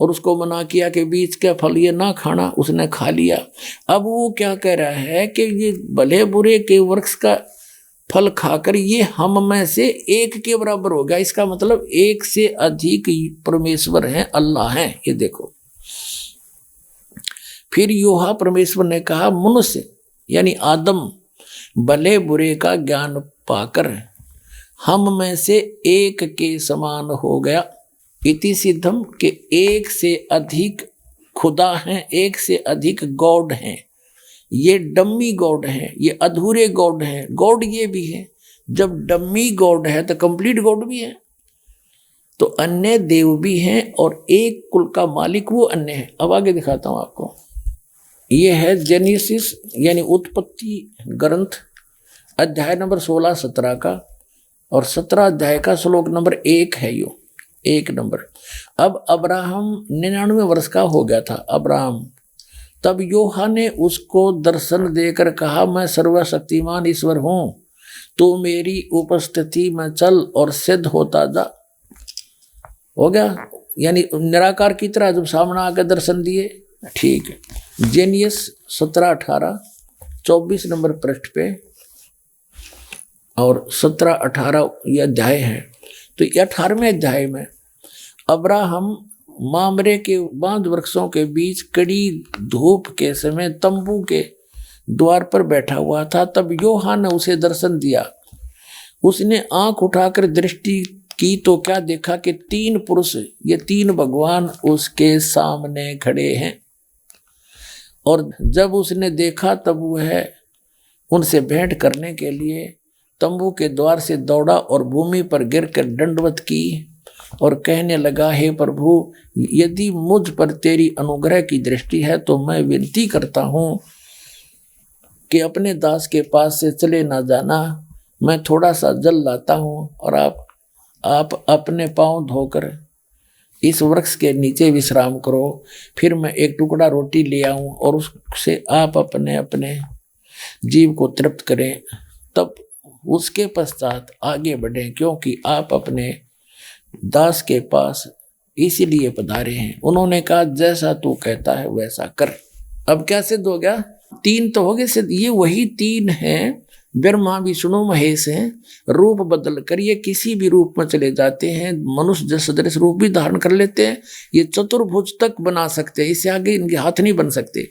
और उसको मना किया कि बीज का फल ये ना खाना, उसने खा लिया। अब वो क्या कह रहा है कि ये भले बुरे के वृक्ष का फल खाकर ये हम में से एक के बराबर हो गया। इसका मतलब एक से अधिक परमेश्वर हैं, अल्लाह हैं। ये देखो, फिर योहा परमेश्वर ने कहा, मनुष्य यानी आदम भले बुरे का ज्ञान पाकर हम में से एक के समान हो गया। इति सिद्धम के एक से अधिक खुदा हैं, एक से अधिक गॉड हैं। ये डम्मी गॉड हैं, ये अधूरे गॉड हैं। गॉड ये भी है, जब डम्मी गॉड है तो कंप्लीट गॉड भी है। तो अन्य देव भी हैं और एक कुल का मालिक वो अन्य है। अब आगे दिखाता हूं आपको। ये है जेनेसिस यानी उत्पत्ति ग्रंथ, अध्याय नंबर 16-17 का, और 17 अध्याय का श्लोक नंबर 1 है यो, 1 नंबर। अब अब्राहम 99 वर्ष का हो गया था अब्राहम। तब योहा ने उसको दर्शन देकर कहा, मैं सर्वशक्तिमान ईश्वर हूं, तू मेरी उपस्थिति में चल और सिद्ध होता जा। हो गया, यानी निराकार की तरह जब सामने आकर दर्शन दिए। ठीक है, जेनियस 17-18 24 नंबर पृष्ठ पे और 17-18 ये अध्याय है। तो 18वें अध्याय में अब्राहम मामरे के बांध वृक्षों के बीच कड़ी धूप के समय तंबू के द्वार पर बैठा हुआ था। तब योहा ने उसे दर्शन दिया। उसने आंख उठाकर दृष्टि की तो क्या देखा कि 3 पुरुष, ये 3 भगवान उसके सामने खड़े हैं। और जब उसने देखा तब वह उनसे भेंट करने के लिए तंबू के द्वार से दौड़ा और भूमि पर गिरकर दंडवत की और कहने लगा, हे प्रभु, यदि मुझ पर तेरी अनुग्रह की दृष्टि है तो मैं विनती करता हूँ कि अपने दास के पास से चले ना जाना। मैं थोड़ा सा जल लाता हूँ और आप अपने पांव धोकर इस वृक्ष के नीचे विश्राम करो। फिर मैं एक टुकड़ा रोटी ले आऊं और उससे आप अपने अपने जीव को तृप्त करें, तब उसके पश्चात आगे बढ़ें, क्योंकि आप अपने दास के पास इसीलिए पधारे हैं। उन्होंने कहा, जैसा तू कहता है वैसा कर। अब क्या सिद्ध हो गया? 3 तो हो गए सिद्ध। ये वही 3 हैं, ब्रह्मा विष्णु महेश हैं। रूप बदल कर ये किसी भी रूप में चले जाते हैं। मनुष्य सदृश रूप भी धारण कर लेते हैं। ये चतुर्भुज तक बना सकते हैं, इससे आगे इनके हाथ नहीं बन सकते।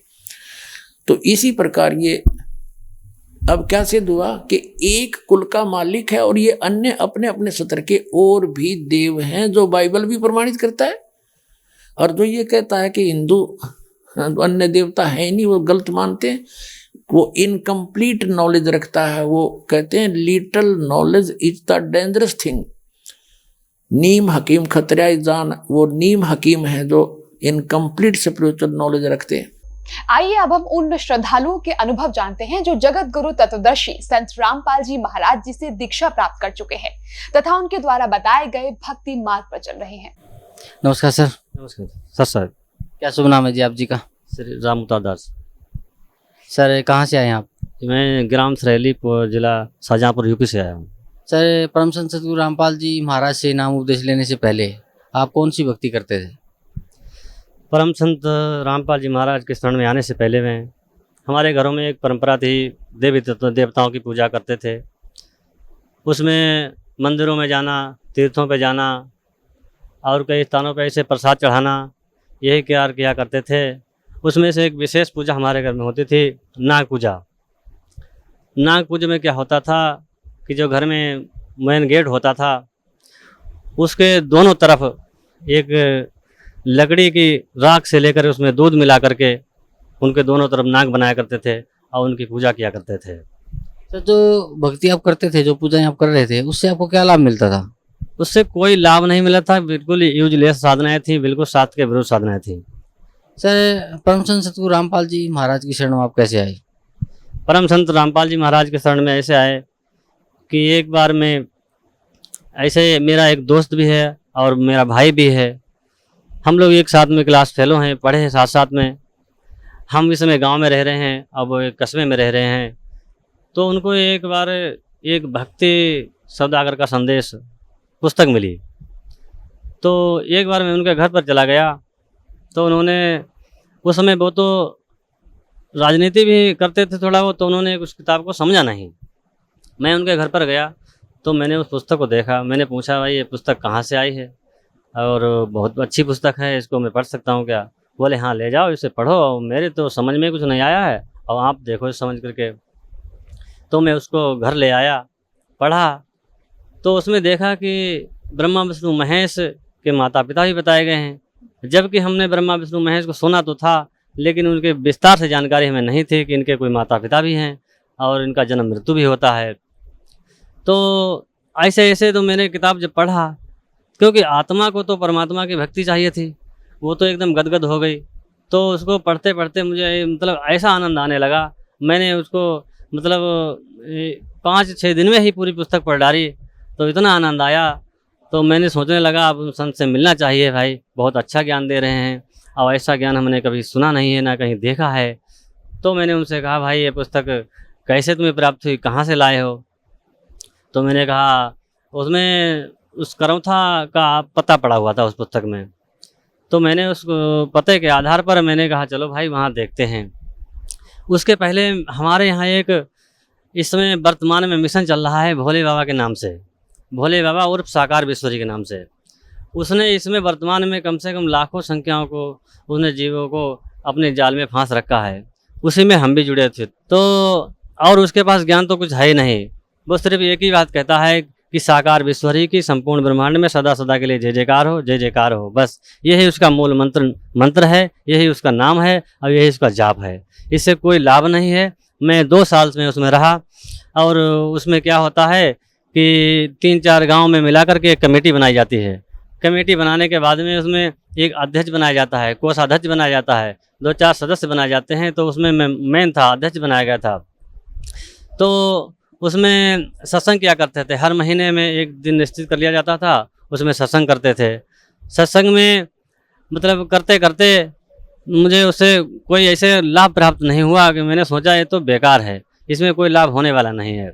तो इसी प्रकार ये अब क्या सिद्ध हुआ कि एक कुल का मालिक है और ये अन्य अपने अपने सत्र के और भी देव हैं, जो बाइबल भी प्रमाणित करता है। और जो ये कहता है कि हिंदू अन्य देवता है नहीं, वो गलत मानते हैं। वो इनकम्प्लीट नॉलेज रखता है। वो कहते हैं little knowledge is the dangerous thing. नीम हकीम खतरा जान, वो नीम हकीम है जो इनकम्प्लीट स्पिरिचुअल नॉलेज रखते हैं। आइए अब हम उन श्रद्धालुओं के अनुभव जानते हैं जो जगत गुरु तत्वदर्शी संत रामपाल जी महाराज जी से दीक्षा प्राप्त कर चुके हैं तथा उनके द्वारा बताए गए भक्ति मार्ग पर चल रहे हैं। नमस्कार सर। नमस्कार सर। क्या शुभ नाम है जी आप जी का? श्री राम अवतार दास। सर कहाँ से आए आप? मैं ग्राम सरेली जिला शाहजहाँपुर यूपी से आया हूँ। सर परम संत सतगुरु रामपाल जी महाराज से नाम उपदेश लेने से पहले आप कौन सी भक्ति करते थे? परम संत रामपाल जी महाराज के शरण में आने से पहले में हमारे घरों में एक परंपरा थी, देवी देवताओं की पूजा करते थे। उसमें मंदिरों में जाना, तीर्थों पे जाना और कई स्थानों पे ऐसे प्रसाद चढ़ाना, यही कार्य किया करते थे। उसमें से एक विशेष पूजा हमारे घर में होती थी, नाग पूजा। नाग पूजा में क्या होता था कि जो घर में मेन गेट होता था उसके दोनों तरफ एक लकड़ी की राख से लेकर उसमें दूध मिला करके उनके दोनों तरफ नाग बनाया करते थे और उनकी पूजा किया करते थे। सर जो भक्ति आप करते थे, जो पूजा आप कर रहे थे, उससे आपको क्या लाभ मिलता था? उससे कोई लाभ नहीं मिला था, बिल्कुल यूजलेस साधनाएं थी, बिल्कुल शास्त्र के विरुद्ध साधनाएं थी। सर परम संत सतगुरु रामपाल जी महाराज की शरण में आप कैसे आए? परम संत रामपाल जी महाराज के शरण में ऐसे आए कि एक बार मैं ऐसे, मेरा एक दोस्त भी है और मेरा भाई भी है, हम लोग एक साथ में क्लास फेलो हैं, पढ़े हैं साथ साथ में। हम इस समय गांव में रह रहे हैं, अब वो एक कस्बे में रह रहे हैं। तो उनको एक बार एक भक्ति सौदागर का संदेश पुस्तक मिली। तो एक बार मैं उनके घर पर चला गया, तो उन्होंने उस समय वो तो राजनीति भी करते थे थोड़ा वो, तो उन्होंने उस किताब को समझा नहीं। मैं उनके घर पर गया तो मैंने उस पुस्तक को देखा। मैंने पूछा, भाई ये पुस्तक कहाँ से आई है और बहुत अच्छी पुस्तक है, इसको मैं पढ़ सकता हूँ क्या? बोले हाँ ले जाओ, इसे पढ़ो, मेरे तो समझ में कुछ नहीं आया है और आप देखो समझ करके। तो मैं उसको घर ले आया, पढ़ा, तो उसमें देखा कि ब्रह्मा विष्णु महेश के माता पिता भी बताए गए हैं। जबकि हमने ब्रह्मा विष्णु महेश को सुना तो था, लेकिन उनके विस्तार से जानकारी हमें नहीं थी कि इनके कोई माता पिता भी हैं और इनका जन्म मृत्यु भी होता है। तो ऐसे ऐसे तो मैंने किताब जब पढ़ा, क्योंकि आत्मा को तो परमात्मा की भक्ति चाहिए थी, वो तो एकदम गदगद हो गई। तो उसको पढ़ते पढ़ते मुझे मतलब ऐसा आनंद आने लगा, मैंने उसको मतलब 5-6 दिन में ही पूरी पुस्तक पढ़ डाली। तो इतना आनंद आया, तो मैंने सोचने लगा अब संत से मिलना चाहिए भाई, बहुत अच्छा ज्ञान दे रहे हैं और ऐसा ज्ञान हमने कभी सुना नहीं है, ना कहीं देखा है। तो मैंने उनसे कहा, भाई ये पुस्तक कैसे तुम्हें प्राप्त हुई, कहाँ से लाए हो? तो मैंने कहा, उसमें उस करौथा का पता पड़ा हुआ था उस पुस्तक में। तो मैंने उस पते के आधार पर मैंने कहा चलो भाई वहाँ देखते हैं। उसके पहले हमारे यहाँ एक इस समय वर्तमान में मिशन चल रहा है भोले बाबा के नाम से, भोले बाबा उर्फ साकार विश्वरी के नाम से। उसने इसमें वर्तमान में कम से कम लाखों संख्याओं को, उसने जीवों को अपने जाल में फांस रखा है। उसी में हम भी जुड़े थे। तो और उसके पास ज्ञान तो कुछ है ही नहीं, वो सिर्फ एक ही बात कहता है कि साकार विश्वरी की संपूर्ण ब्रह्मांड में सदा सदा के लिए जय जयकार हो, जय जयकार हो। बस यही उसका मूल मंत्र है, यही उसका नाम है और यही उसका जाप है। इससे कोई लाभ नहीं है। मैं 2 साल में उसमें रहा और उसमें क्या होता है कि 3-4 गांव में मिला करके एक कमेटी बनाई जाती है। कमेटी बनाने के बाद में उसमें एक अध्यक्ष बनाया जाता है, कोषाध्यक्ष बनाया जाता है, 2-4 सदस्य बनाए जाते हैं। तो उसमें मैं मेन था, अध्यक्ष बनाया गया था। तो उसमें सत्संग किया करते थे, हर महीने में एक दिन निश्चित कर लिया जाता था, उसमें सत्संग करते थे। सत्संग में मतलब करते करते मुझे उससे कोई ऐसे लाभ प्राप्त नहीं हुआ कि मैंने सोचा ये तो बेकार है, इसमें कोई लाभ होने वाला नहीं है।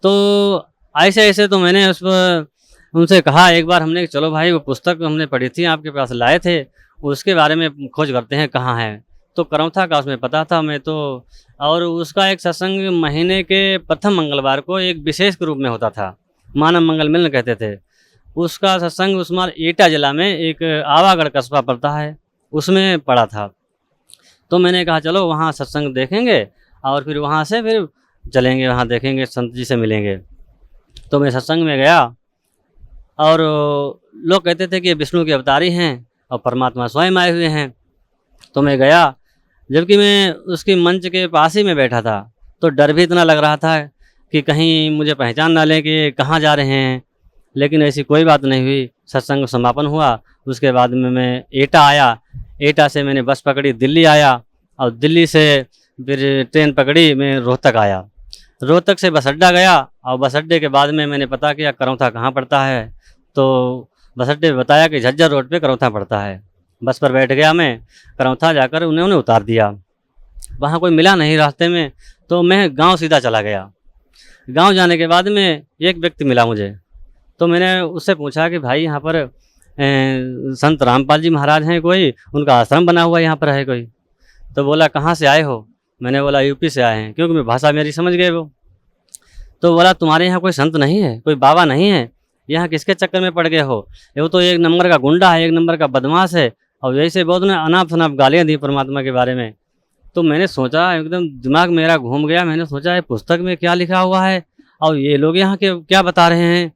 तो ऐसे ऐसे तो मैंने उस पर उनसे कहा एक बार हमने कि चलो भाई वो पुस्तक हमने पढ़ी थी, आपके पास लाए थे, उसके बारे में खोज करते हैं कहाँ है। तो करौथा का उसमें पता था मैं तो, और उसका एक सत्संग महीने के प्रथम मंगलवार को एक विशेष रूप में होता था, मानव मंगल मिलन कहते थे। उसका सत्संग उस्मान एटा जिला में एक आवागढ़ कस्बा पड़ता है, उसमें पड़ा था। तो मैंने कहा चलो वहाँ सत्संग देखेंगे और फिर वहाँ से फिर चलेंगे, वहाँ देखेंगे, संत जी से मिलेंगे। तो मैं सत्संग में गया और लोग कहते थे कि ये विष्णु के अवतारी हैं और परमात्मा स्वयं आए हुए हैं। तो मैं गया, जबकि मैं उसके मंच के पास ही में बैठा था, तो डर भी इतना लग रहा था कि कहीं मुझे पहचान ना लें कि कहाँ जा रहे हैं। लेकिन ऐसी कोई बात नहीं हुई। सत्संग समापन हुआ, उसके बाद में मैं एटा आया, एटा से मैंने बस पकड़ी, दिल्ली आया और दिल्ली से फिर ट्रेन पकड़ी, मैं रोहतक आया। रोहतक से बस अड्डा गया और बस अड्डे के बाद में मैंने पता किया करौथा कहाँ पड़ता है। तो बस अड्डे पे बताया कि झज्जर रोड पे करौथा पड़ता है। बस पर बैठ गया मैं, करौथा जाकर उन्होंने उतार दिया। वहाँ कोई मिला नहीं रास्ते में, तो मैं गांव सीधा चला गया। गांव जाने के बाद में एक व्यक्ति मिला मुझे, तो मैंने उससे पूछा कि भाई यहाँ पर संत रामपाल जी महाराज हैं कोई, उनका आश्रम बना हुआ यहाँ पर है कोई? तो बोला कहाँ से आए हो? मैंने बोला यूपी से आए हैं, क्योंकि मैं भाषा मेरी समझ गए वो। तो बोला तुम्हारे यहाँ कोई संत नहीं है, कोई बाबा नहीं है, यहाँ किसके चक्कर में पड़ गए हो? वो तो एक नंबर का गुंडा है, एक नंबर का बदमाश है, और यही से बहुत ने अनाप शनाप गालियाँ दी परमात्मा के बारे में। तो मैंने सोचा, एकदम दिमाग मेरा घूम गया। मैंने सोचा ये पुस्तक में क्या लिखा हुआ है और ये लोग यहाँ के क्या बता रहे हैं,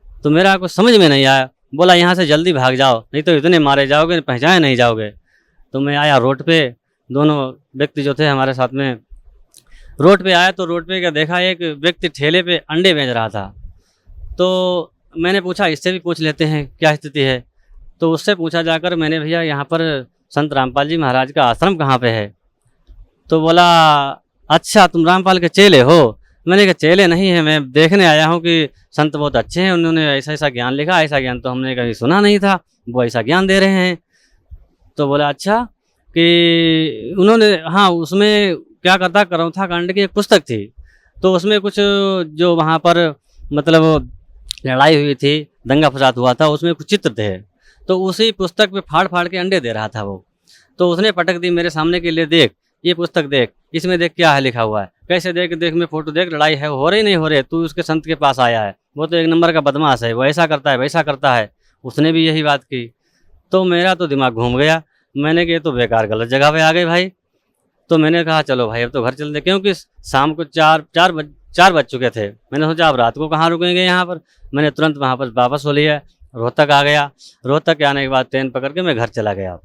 तो मेरा कुछ समझ में नहीं आया। बोला यहाँ से जल्दी भाग जाओ, नहीं तो इतने मारे जाओगे, पहचाने नहीं जाओगे। तो मैं आया रोड पे, दोनों व्यक्ति जो थे हमारे साथ में रोड पे आया, तो रोड पे क्या देखा, एक व्यक्ति ठेले पे अंडे बेच रहा था। तो मैंने पूछा इससे भी पूछ लेते हैं क्या स्थिति है। तो उससे पूछा जाकर मैंने, भैया यहाँ पर संत रामपाल जी महाराज का आश्रम कहाँ पे है? तो बोला अच्छा तुम रामपाल के चेले हो, मैंने कहा चेले नहीं है, मैं देखने आया हूँ कि संत बहुत अच्छे हैं, उन्होंने ऐसा ऐसा ज्ञान लिखा, ऐसा ज्ञान तो हमने कभी सुना नहीं था, वो ऐसा ज्ञान दे रहे हैं। तो बोला अच्छा कि उन्होंने, हाँ उसमें क्या करता, करौथा कांड की एक पुस्तक थी, तो उसमें कुछ जो वहाँ पर मतलब लड़ाई हुई थी, दंगा फसाद हुआ था, उसमें कुछ चित्र थे, तो उसी पुस्तक पे फाड़ फाड़ के अंडे दे रहा था वो। तो उसने पटक दी मेरे सामने के लिए, देख ये पुस्तक देख, इसमें देख क्या है लिखा हुआ है। कैसे देख, देख मैं फोटो देख, लड़ाई है हो रही नहीं हो रही, तू उसके संत के पास आया है, वो तो एक नंबर का बदमाश है, वो ऐसा करता है वैसा करता है। उसने भी यही बात की। तो मेरा तो दिमाग घूम गया, मैंने कहा ये तो बेकार गलत जगह पे आ गए भाई। तो मैंने कहा चलो भाई अब तो घर चलते, क्योंकि शाम को चार बज चुके थे। मैंने सोचा अब रात को कहाँ रुकेंगे यहाँ पर। मैंने तुरंत वहाँ पर वापस हो लिया, रोहतक आ गया। रोहतक आने के बाद ट्रेन पकड़ के मैं घर चला गया।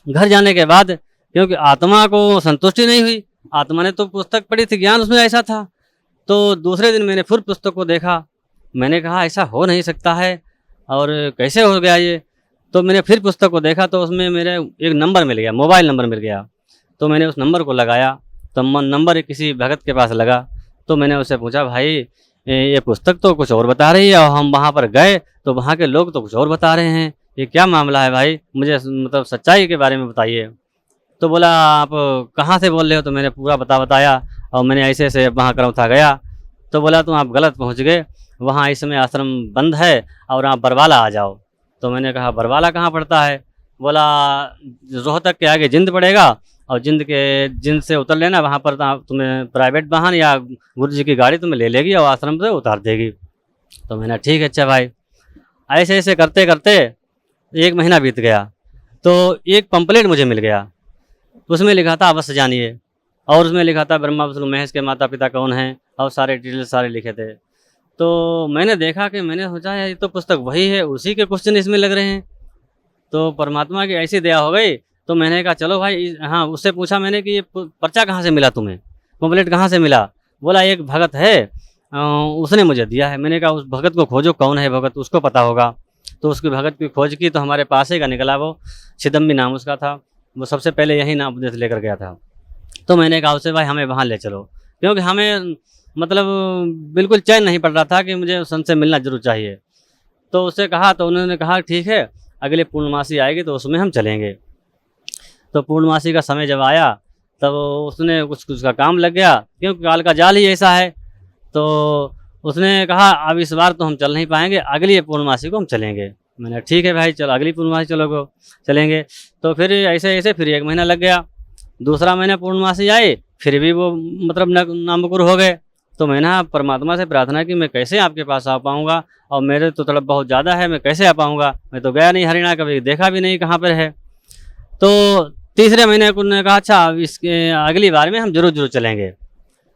घर जाने के बाद क्योंकि आत्मा को संतुष्टि नहीं हुई, आत्मा ने तो पुस्तक पढ़ी थी, ज्ञान उसमें ऐसा था। तो दूसरे दिन मैंने फिर पुस्तक को देखा, मैंने कहा ऐसा हो नहीं सकता है और कैसे हो गया ये। तो मैंने फिर पुस्तक को देखा तो उसमें मेरे एक नंबर मिल गया, मोबाइल नंबर मिल गया। तो मैंने उस नंबर को लगाया, तो नंबर किसी भगत के पास लगा। तो मैंने उससे पूछा भाई ये पुस्तक तो कुछ और बता रही है और हम वहाँ पर गए तो वहाँ के लोग तो कुछ और बता रहे हैं, ये क्या मामला है भाई, मुझे मतलब सच्चाई के बारे में बताइए। तो बोला आप कहाँ से बोल रहे हो। तो मैंने पूरा बताया और मैंने ऐसे ऐसे वहाँ करौथा गया। तो बोला तुम आप गलत पहुँच गए, वहाँ इस समय आश्रम बंद है और आप बरवाला आ जाओ। तो मैंने कहा बरवाला कहाँ पड़ता है। बोला रोहतक के आगे जिंद पड़ेगा और जिंद से उतर लेना, वहाँ पर तुम्हें प्राइवेट वाहन या गुरु जी की गाड़ी तुम्हें ले लेगी और आश्रम से उतार देगी। तो मैंने ठीक है अच्छा भाई। ऐसे ऐसे करते करते 1 महीना बीत गया तो एक पंपलेट मुझे मिल गया, उसमें लिखा था अवश्य जानिए और उसमें लिखा था ब्रह्मा विष्णु महेश के माता पिता कौन हैं और सारे डिटेल्स सारे लिखे थे। तो मैंने देखा कि मैंने सोचा ये तो पुस्तक वही है, उसी के क्वेश्चन इसमें लग रहे हैं। तो परमात्मा की ऐसी दया हो गई। तो मैंने कहा चलो भाई, हाँ उससे पूछा मैंने कि ये पर्चा कहाँ से मिला तुम्हें, पंपलेट कहाँ से मिला। बोला एक भगत है उसने मुझे दिया है। मैंने कहा उस भगत को खोजो, कौन है भगत, उसको पता होगा। तो उसकी भगत की खोज की तो हमारे पास ही का निकला, वो छिदम्बी नाम उसका था, वो सबसे पहले यही नाम उपदेश लेकर गया था। तो मैंने कहा उससे भाई हमें वहाँ ले चलो, क्योंकि हमें मतलब बिल्कुल चैन नहीं पड़ रहा था कि मुझे संत से मिलना जरूर चाहिए। तो उससे कहा तो उन्होंने कहा ठीक है अगले पूर्णमासी आएगी तो उसमें हम चलेंगे। तो पूर्णमासी का समय जब आया तब उसने कुछ का काम लग गया, क्योंकि काल का जाल ही ऐसा है। तो उसने कहा अब इस बार तो हम चल नहीं पाएंगे, अगली पूर्णमासी को हम चलेंगे। मैंने ठीक है भाई चलो अगली पूर्णमासी चलेंगे। तो फिर ऐसे ऐसे फिर 1 महीना लग गया। दूसरा महीना पूर्णमासी आई, फिर भी वो मतलब नामकुर हो गए। तो मैंने परमात्मा से प्रार्थना की मैं कैसे आपके पास आ पाऊँगा, और मेरे तो तड़प बहुत ज़्यादा है, मैं कैसे आ पाऊँगा, मैं तो गया नहीं हरियाणा, कभी देखा भी नहीं कहाँ पर है। तो तीसरे महीने को उन्होंने कहा अच्छा इसके अगली बार में हम जरूर चलेंगे।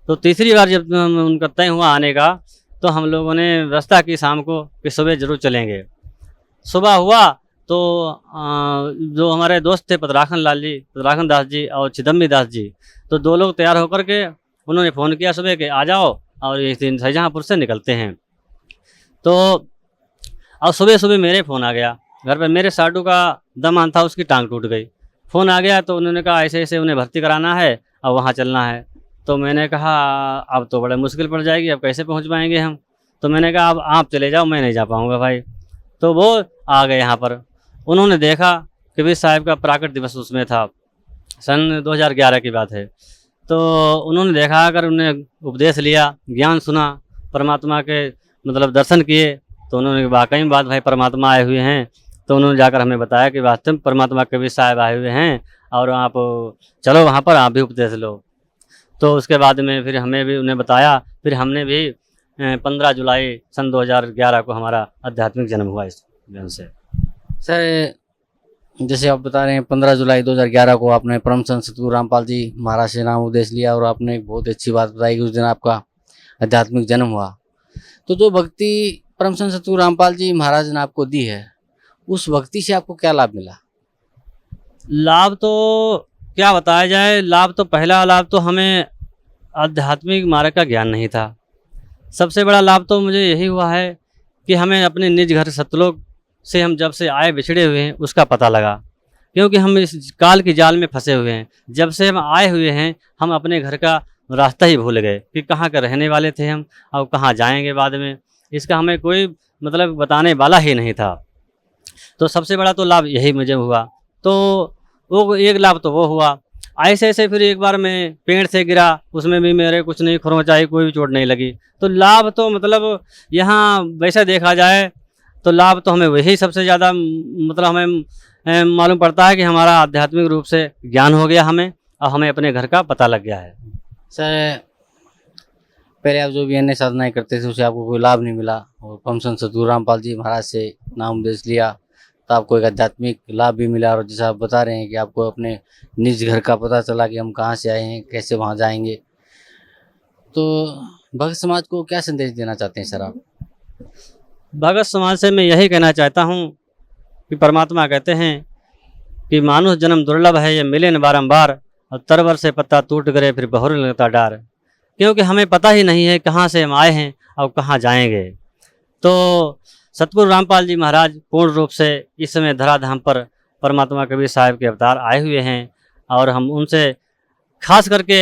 तो तीसरी बार जब उनका तय हुआ आने का तो हम लोगों ने व्यवस्था की शाम को कि सुबह जरूर चलेंगे। सुबह हुआ तो जो हमारे दोस्त थे पतराखन दास जी और चिदम्बी दास जी, तो 2 लोग तैयार होकर के उन्होंने फ़ोन किया सुबह कि आ जाओ और इस दिन शाहजहाँपुर से निकलते हैं। तो और सुबह सुबह मेरे फ़ोन आ गया घर पर, मेरे साडू का दम था, उसकी टांग टूट गई। फ़ोन आ गया तो उन्होंने कहा ऐसे ऐसे उन्हें भर्ती कराना है और वहाँ चलना है। तो मैंने कहा अब तो बड़ा मुश्किल पड़ जाएगी, अब कैसे पहुँच पाएंगे हम। तो मैंने कहा अब आप चले जाओ, मैं नहीं जा पाऊँगा भाई। तो वो आ गए यहाँ पर, उन्होंने देखा कबीर साहब का प्राकट दिवस उसमें था, सन 2011 की बात है। तो उन्होंने देखा अगर उन्हें उपदेश लिया, ज्ञान सुना, परमात्मा के मतलब दर्शन किए, तो उन्होंने वाकई में बात भाई परमात्मा आए हुए हैं। तो उन्होंने जाकर हमें बताया कि वास्तव में परमात्मा कबीर साहब आए हुए हैं और आप चलो वहाँ पर आप भी उपदेश लो। तो उसके बाद में फिर हमें भी उन्हें बताया, फिर हमने भी 15 जुलाई सन 2011 को हमारा आध्यात्मिक जन्म हुआ इस दिन से। सर जैसे आप बता रहे हैं 15 जुलाई 2011 को आपने परम संत सतगुरु रामपाल जी महाराज से नाम उपदेश लिया और आपने एक बहुत अच्छी बात बताई कि उस दिन आपका आध्यात्मिक जन्म हुआ। तो जो भक्ति परम संत सतगुरु रामपाल जी महाराज ने आपको दी है, उस भक्ति से आपको क्या लाभ मिला? लाभ तो क्या बताया जाए। लाभ तो पहला लाभ तो हमें आध्यात्मिक मार्ग का ज्ञान नहीं था। सबसे बड़ा लाभ तो मुझे यही हुआ है कि हमें अपने निज घर सतलोक से हम जब से आए बिछड़े हुए हैं उसका पता लगा, क्योंकि हम इस काल की जाल में फंसे हुए हैं। जब से हम आए हुए हैं हम अपने घर का रास्ता ही भूल गए कि कहाँ के रहने वाले थे हम और कहाँ जाएंगे बाद में। इसका हमें कोई मतलब बताने वाला ही नहीं था। तो सबसे बड़ा तो लाभ यही मुझे हुआ। तो वो एक लाभ तो वो हुआ। ऐसे ऐसे फिर एक बार मैं पेड़ से गिरा, उसमें भी मेरे कुछ नहीं खरोंच आई, कोई भी चोट नहीं लगी। तो लाभ तो मतलब यहाँ वैसे देखा जाए तो लाभ तो हमें वही सबसे ज़्यादा मतलब हमें मालूम पड़ता है कि हमारा आध्यात्मिक रूप से ज्ञान हो गया हमें, और हमें अपने घर का पता लग गया है। सर, पहले आप जो भी अन्य साधनाएं करते थे उसे आपको कोई लाभ नहीं मिला, और परमसंत सतगुरु रामपाल जी महाराज से नाम उपदेश लिया तो आपको एक आध्यात्मिक लाभ भी मिला। और जैसा आप बता रहे हैं कि आपको अपने निज घर का पता चला कि हम कहाँ से आए हैं, कैसे वहाँ जाएंगे। तो भक्त समाज को क्या संदेश देना चाहते हैं सर आप? भगत समाज से मैं यही कहना चाहता हूँ कि परमात्मा कहते हैं कि मानुष जन्म दुर्लभ है, ये मिले न बारंबार, और तरवर से पत्ता टूट गए फिर बहुर लगता डार। क्योंकि हमें पता ही नहीं है कहाँ से हम आए हैं और कहाँ जाएंगे। तो सतगुरु रामपाल जी महाराज पूर्ण रूप से इस समय धराधाम पर परमात्मा कबीर साहब के अवतार आए हुए हैं, और हम उनसे खास करके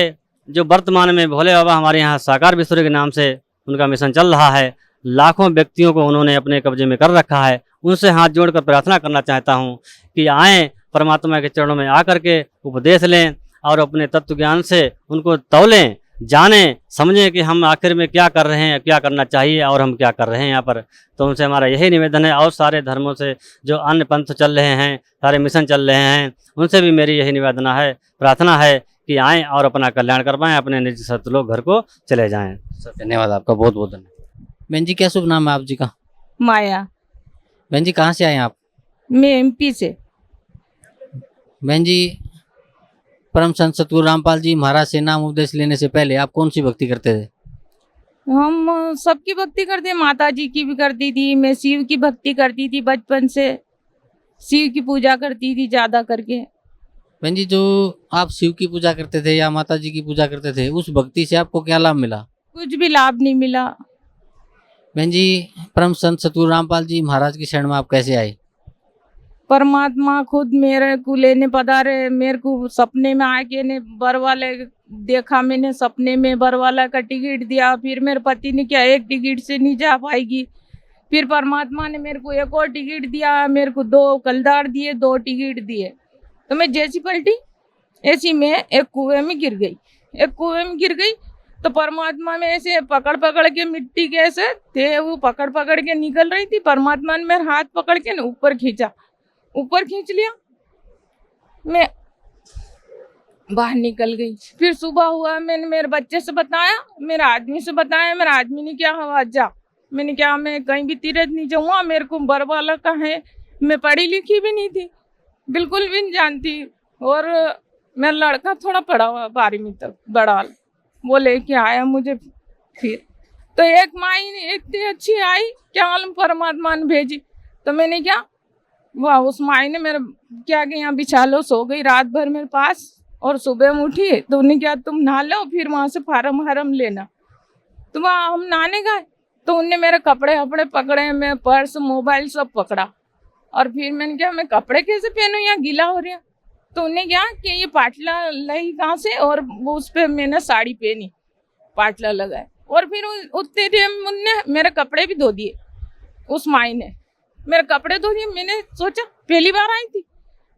जो वर्तमान में भोले बाबा हमारे यहाँ साकार विश्व के नाम से उनका मिशन चल रहा है, लाखों व्यक्तियों को उन्होंने अपने कब्जे में कर रखा है। उनसे हाथ जोड़कर प्रार्थना करना चाहता हूँ कि आएँ, परमात्मा के चरणों में आकर के उपदेश लें और अपने तत्व ज्ञान से उनको तौलें, जानें, समझें कि हम आखिर में क्या कर रहे हैं, क्या करना चाहिए और हम क्या कर रहे हैं यहाँ पर। तो उनसे हमारा यही निवेदन है, और सारे धर्मों से जो अन्य पंथ चल रहे हैं, सारे मिशन चल रहे हैं, उनसे भी मेरी यही निवेदन है, प्रार्थना है कि आएँ और अपना कल्याण कर पाएँ, अपने निज सतलोक घर को चले जाएँ। सर धन्यवाद, आपका बहुत बहुत धन्यवाद। बहन जी, क्या शुभ नाम है आप जी का? माया। बहन जी, कहाँ से आए हैं आप? मैं एमपी से। बहन जी, परम संत सतगुरु रामपाल जी महाराज से नाम उपदेश लेने से पहले आप कौन सी भक्ति करते थे? हम सबकी भक्ति करते, माता जी की भी करती थी, मैं शिव की भक्ति करती थी, बचपन से शिव की पूजा करती थी ज़्यादा करके। बहन जी, जो आप शिव की पूजा करते थे या माता जी की पूजा करते थे, उस भक्ति से आपको क्या लाभ मिला? कुछ भी लाभ नहीं मिला। बहन जी, परम संत सतगुरु रामपाल जी महाराज की शरण में आप कैसे आए? परमात्मा खुद मेरे को लेने पधारे, मेरे को सपने में आके ने बर वाले देखा, मैंने सपने में बर वाला का टिकट दिया। फिर मेरे पति ने क्या एक टिकट से नहीं जा पाएगी, फिर परमात्मा ने मेरे को एक और टिकट दिया, मेरे को 2 कलदार दिए, 2 टिकट दिए। तो मैं जैसी पलटी ऐसी मैं एक कुएं में गिर गई। तो परमात्मा में ऐसे पकड़ के मिट्टी के ऐसे थे, वो पकड़ के निकल रही थी। परमात्मा ने मेरा हाथ पकड़ के ऊपर खींच लिया, मैं बाहर निकल गई। फिर सुबह हुआ, मैंने मेरे बच्चे से बताया, मेरे आदमी से बताया। मेरा आदमी ने क्या हवा जा, मैंने क्या मैं कहीं भी तीरथ नहीं जाऊँगा, मेरे को बरवाला का है। मैं पढ़ी लिखी भी नहीं थी, बिल्कुल भी नहीं जानती। और मेरा लड़का थोड़ा पढ़ा हुआ 12वीं तक, बड़ा, वो लेके आया मुझे। फिर तो एक माई ने इतनी अच्छी आई, क्या मालूम परमात्मा ने भेजी। तो मैंने क्या वाह, उस माई ने मेरा क्या कि यहाँ बिछा लो, सो गई रात भर मेरे पास। और सुबह में उठी तो उन्हें क्या तुम नहा लो, फिर वहाँ से फार्म लेना। तो वहाँ हम नहाने गए तो उनने मेरे कपड़े वपड़े पकड़े, मैं पर्स मोबाइल सब पकड़ा। और फिर मैंने क्या मैं कपड़े कैसे पहनूँ, यहाँ गीला हो रहा। तो उन्हें क्या कि ये पाटला लाई कहाँ से, और वो उस पर मैंने साड़ी पहनी, पाटला लगाए। और फिर उतने टाइम उनने मेरे कपड़े भी धो दिए, उस माई ने मेरे कपड़े धो दिए। मैंने सोचा, पहली बार आई थी,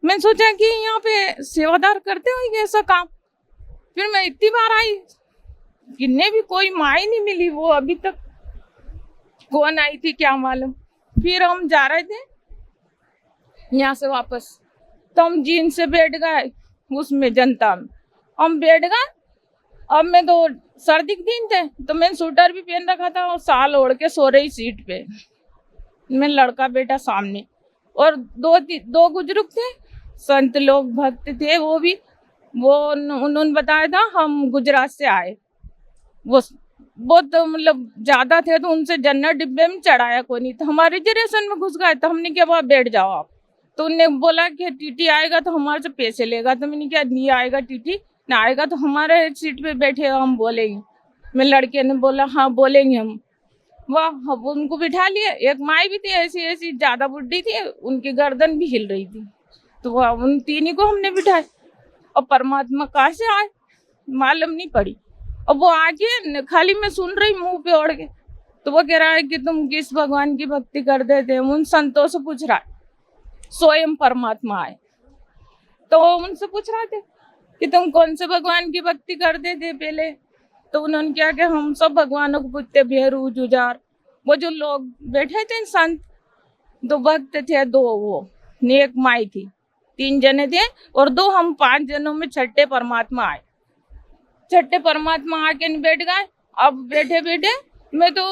मैंने सोचा कि यहाँ पे सेवादार करते होंगे ऐसा काम। फिर मैं इतनी बार आई, किन्ने भी कोई माई नहीं मिली, वो अभी तक कौन आई थी क्या मालूम। फिर हम जा रहे थे यहाँ से वापस, तो हम जीन से बैठ गए उसमें जनता में, हम बैठ गए। अब मैं तो सर्दी के दिन थे तो मैंने स्वेटर भी पहन रखा था, और साल ओढ़ के सो रही सीट पे, मैं लड़का बेटा सामने। और 2 बुजुर्ग थे, संत लोग, भक्त थे वो भी। वो उन्होंने बताया था हम गुजरात से आए। वो बहुत मतलब ज़्यादा थे, तो उनसे जनरल डिब्बे में चढ़ाया कोई नहीं, तो हमारे रिजर्वेशन में घुस गए। तो हमने क्या वहाँ बैठ जाओ आप। तो उनने बोला कि टीटी आएगा तो हमारे से पैसे लेगा। तो मैंने क्या नहीं आएगा टीटी, ना आएगा तो हमारे सीट पे बैठे हम बोलेंगे। मैं लड़के ने बोला हाँ बोलेंगे हम। वाह, उनको बिठा लिया। एक माई भी थी ऐसी ज़्यादा बुढ़ी थी, उनकी गर्दन भी हिल रही थी। तो वह उन तीनों को हमने बिठाया। और परमात्मा कहाँ से आए मालूम नहीं पड़ी। अब वो आके खाली मैं सुन रही मुंह पे ओढ़ के, तो वो कह रहा है कि तुम किस भगवान की भक्ति करते थे। उन संतों से पूछ रहा है, स्वयं परमात्मा आए तो उनसे पूछ रहे थे कि तुम कौन से भगवान की भक्ति करते थे पहले। तो उन्होंने क्या कि हम सब भगवानों को पूछते, भेरू जुजार। वो जो लोग बैठे थे संत, 2 भक्त थे, 2 वो नेक माई थी, 3 जने थे और 2 हम 5 जनों में छठे परमात्मा आए। छठे परमात्मा आके बैठ गए। अब बैठे बैठे मैं तो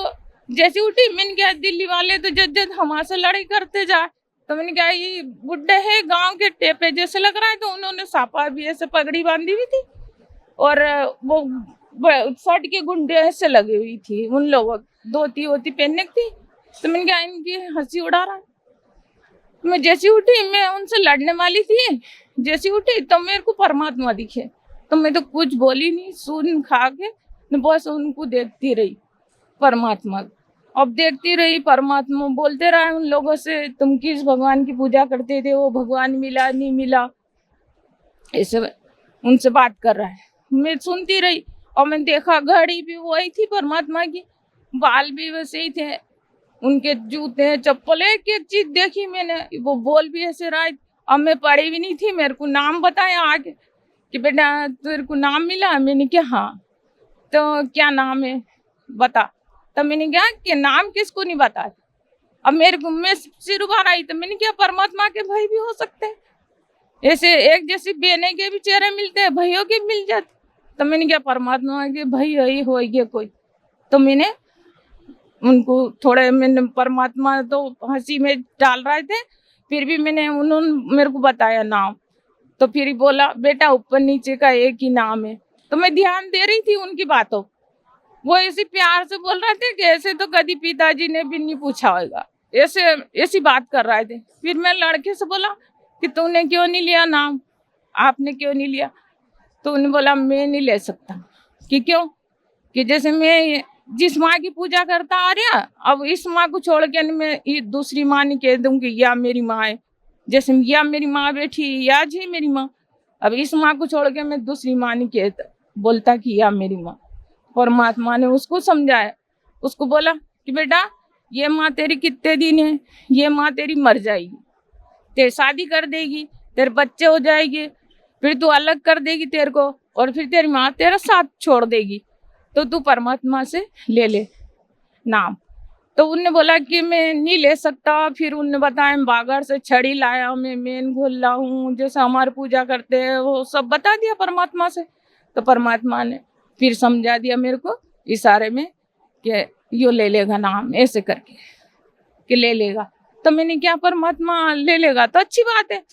जैसे उठी, मैंने क्या दिल्ली वाले तो जद हमारे से लड़ाई करते जाए, तो मैंने कहा ये बुड्ढे है गांव के टेपे जैसे लग रहा है। तो उन्होंने सापा भी ऐसे पगड़ी बांधी हुई थी और वो शर्ट के गुंडे ऐसे लगी हुई थी, उन लोगों धोती होती पहनने की। तो मैंने कहा इनकी हंसी उड़ा रहा है। मैं जैसी उठी, मैं उनसे लड़ने वाली थी, जैसी उठी तो मेरे को परमात्मा दिखे। तो मैं तो कुछ बोली नहीं, सुन खा के बस उनको देखती रही परमात्मा। अब देखती रही, परमात्मा बोलते रहे उन लोगों से, तुम किस भगवान की पूजा करते थे, वो भगवान मिला नहीं मिला, ऐसे उनसे बात कर रहा है। मैं सुनती रही और मैं देखा घड़ी भी वही थी परमात्मा की, बाल भी वैसे ही थे, उनके जूते चप्पल एक एक चीज देखी मैंने। वो बोल भी ऐसे रहा। अब मैं पढ़ी भी नहीं थी, मेरे को नाम बताया आगे कि बेटा तेरे को नाम मिला। मैंने कहा हाँ, तो क्या नाम है बता। तो मैंने कहा कि नाम किसको नहीं बता। अब मेरे को मैं सिर उभार आई, तो मैंने कहा परमात्मा के भाई भी हो सकते हैं, ऐसे एक जैसी बहने के भी चेहरे मिलते हैं, भाइयों के मिल जाते। तो मैंने कहा परमात्मा के भाई यही होइए कोई। तो मैंने उनको थोड़े, मैंने परमात्मा तो हंसी में डाल रहे थे, फिर भी मैंने उन्होंने मेरे को बताया नाम। तो फिर ही बोला बेटा ऊपर नीचे का एक ही नाम है। तो मैं ध्यान दे रही थी उनकी बातों। वो ऐसी प्यार से बोल रहे थे कि ऐसे तो कभी पिताजी ने भी नहीं पूछा होगा, ऐसे ऐसी बात कर रहे थे। फिर मैं लड़के से बोला कि तूने क्यों नहीं लिया नाम, आपने क्यों नहीं लिया। तो उन्होंने बोला मैं नहीं ले सकता। कि क्यों? कि जैसे मैं जिस माँ की पूजा करता आ रहा, अब इस माँ को छोड़ के मैं दूसरी माँ नहीं कह दूंगी या मेरी माँ है। जैसे या मेरी माँ बैठी या जी मेरी माँ, अब इस माँ को छोड़ के मैं दूसरी माँ नहीं कहता, बोलता कि या मेरी माँ। परमात्मा ने उसको समझाया, उसको बोला कि बेटा ये माँ तेरी कितने दिन है, ये माँ तेरी मर जाएगी, तेरी शादी कर देगी, तेरे बच्चे हो जाएंगे, फिर तू अलग कर देगी तेरे को, और फिर तेरी माँ तेरा साथ छोड़ देगी। तो तू परमात्मा से ले ले नाम। तो उनने बोला कि मैं नहीं ले सकता। फिर उनने बताया बागर से छड़ी लाया, मैं मेन घोल हूँ, जैसे हमारे पूजा करते हैं वो सब बता दिया परमात्मा से। तो परमात्मा ने फिर समझा दिया मेरे को इशारे में कि यो ले लेगा नाम, ऐसे करके कि ले लेगा। तो मैंने क्या परमात्मा ले लेगा तो अच्छी बात है।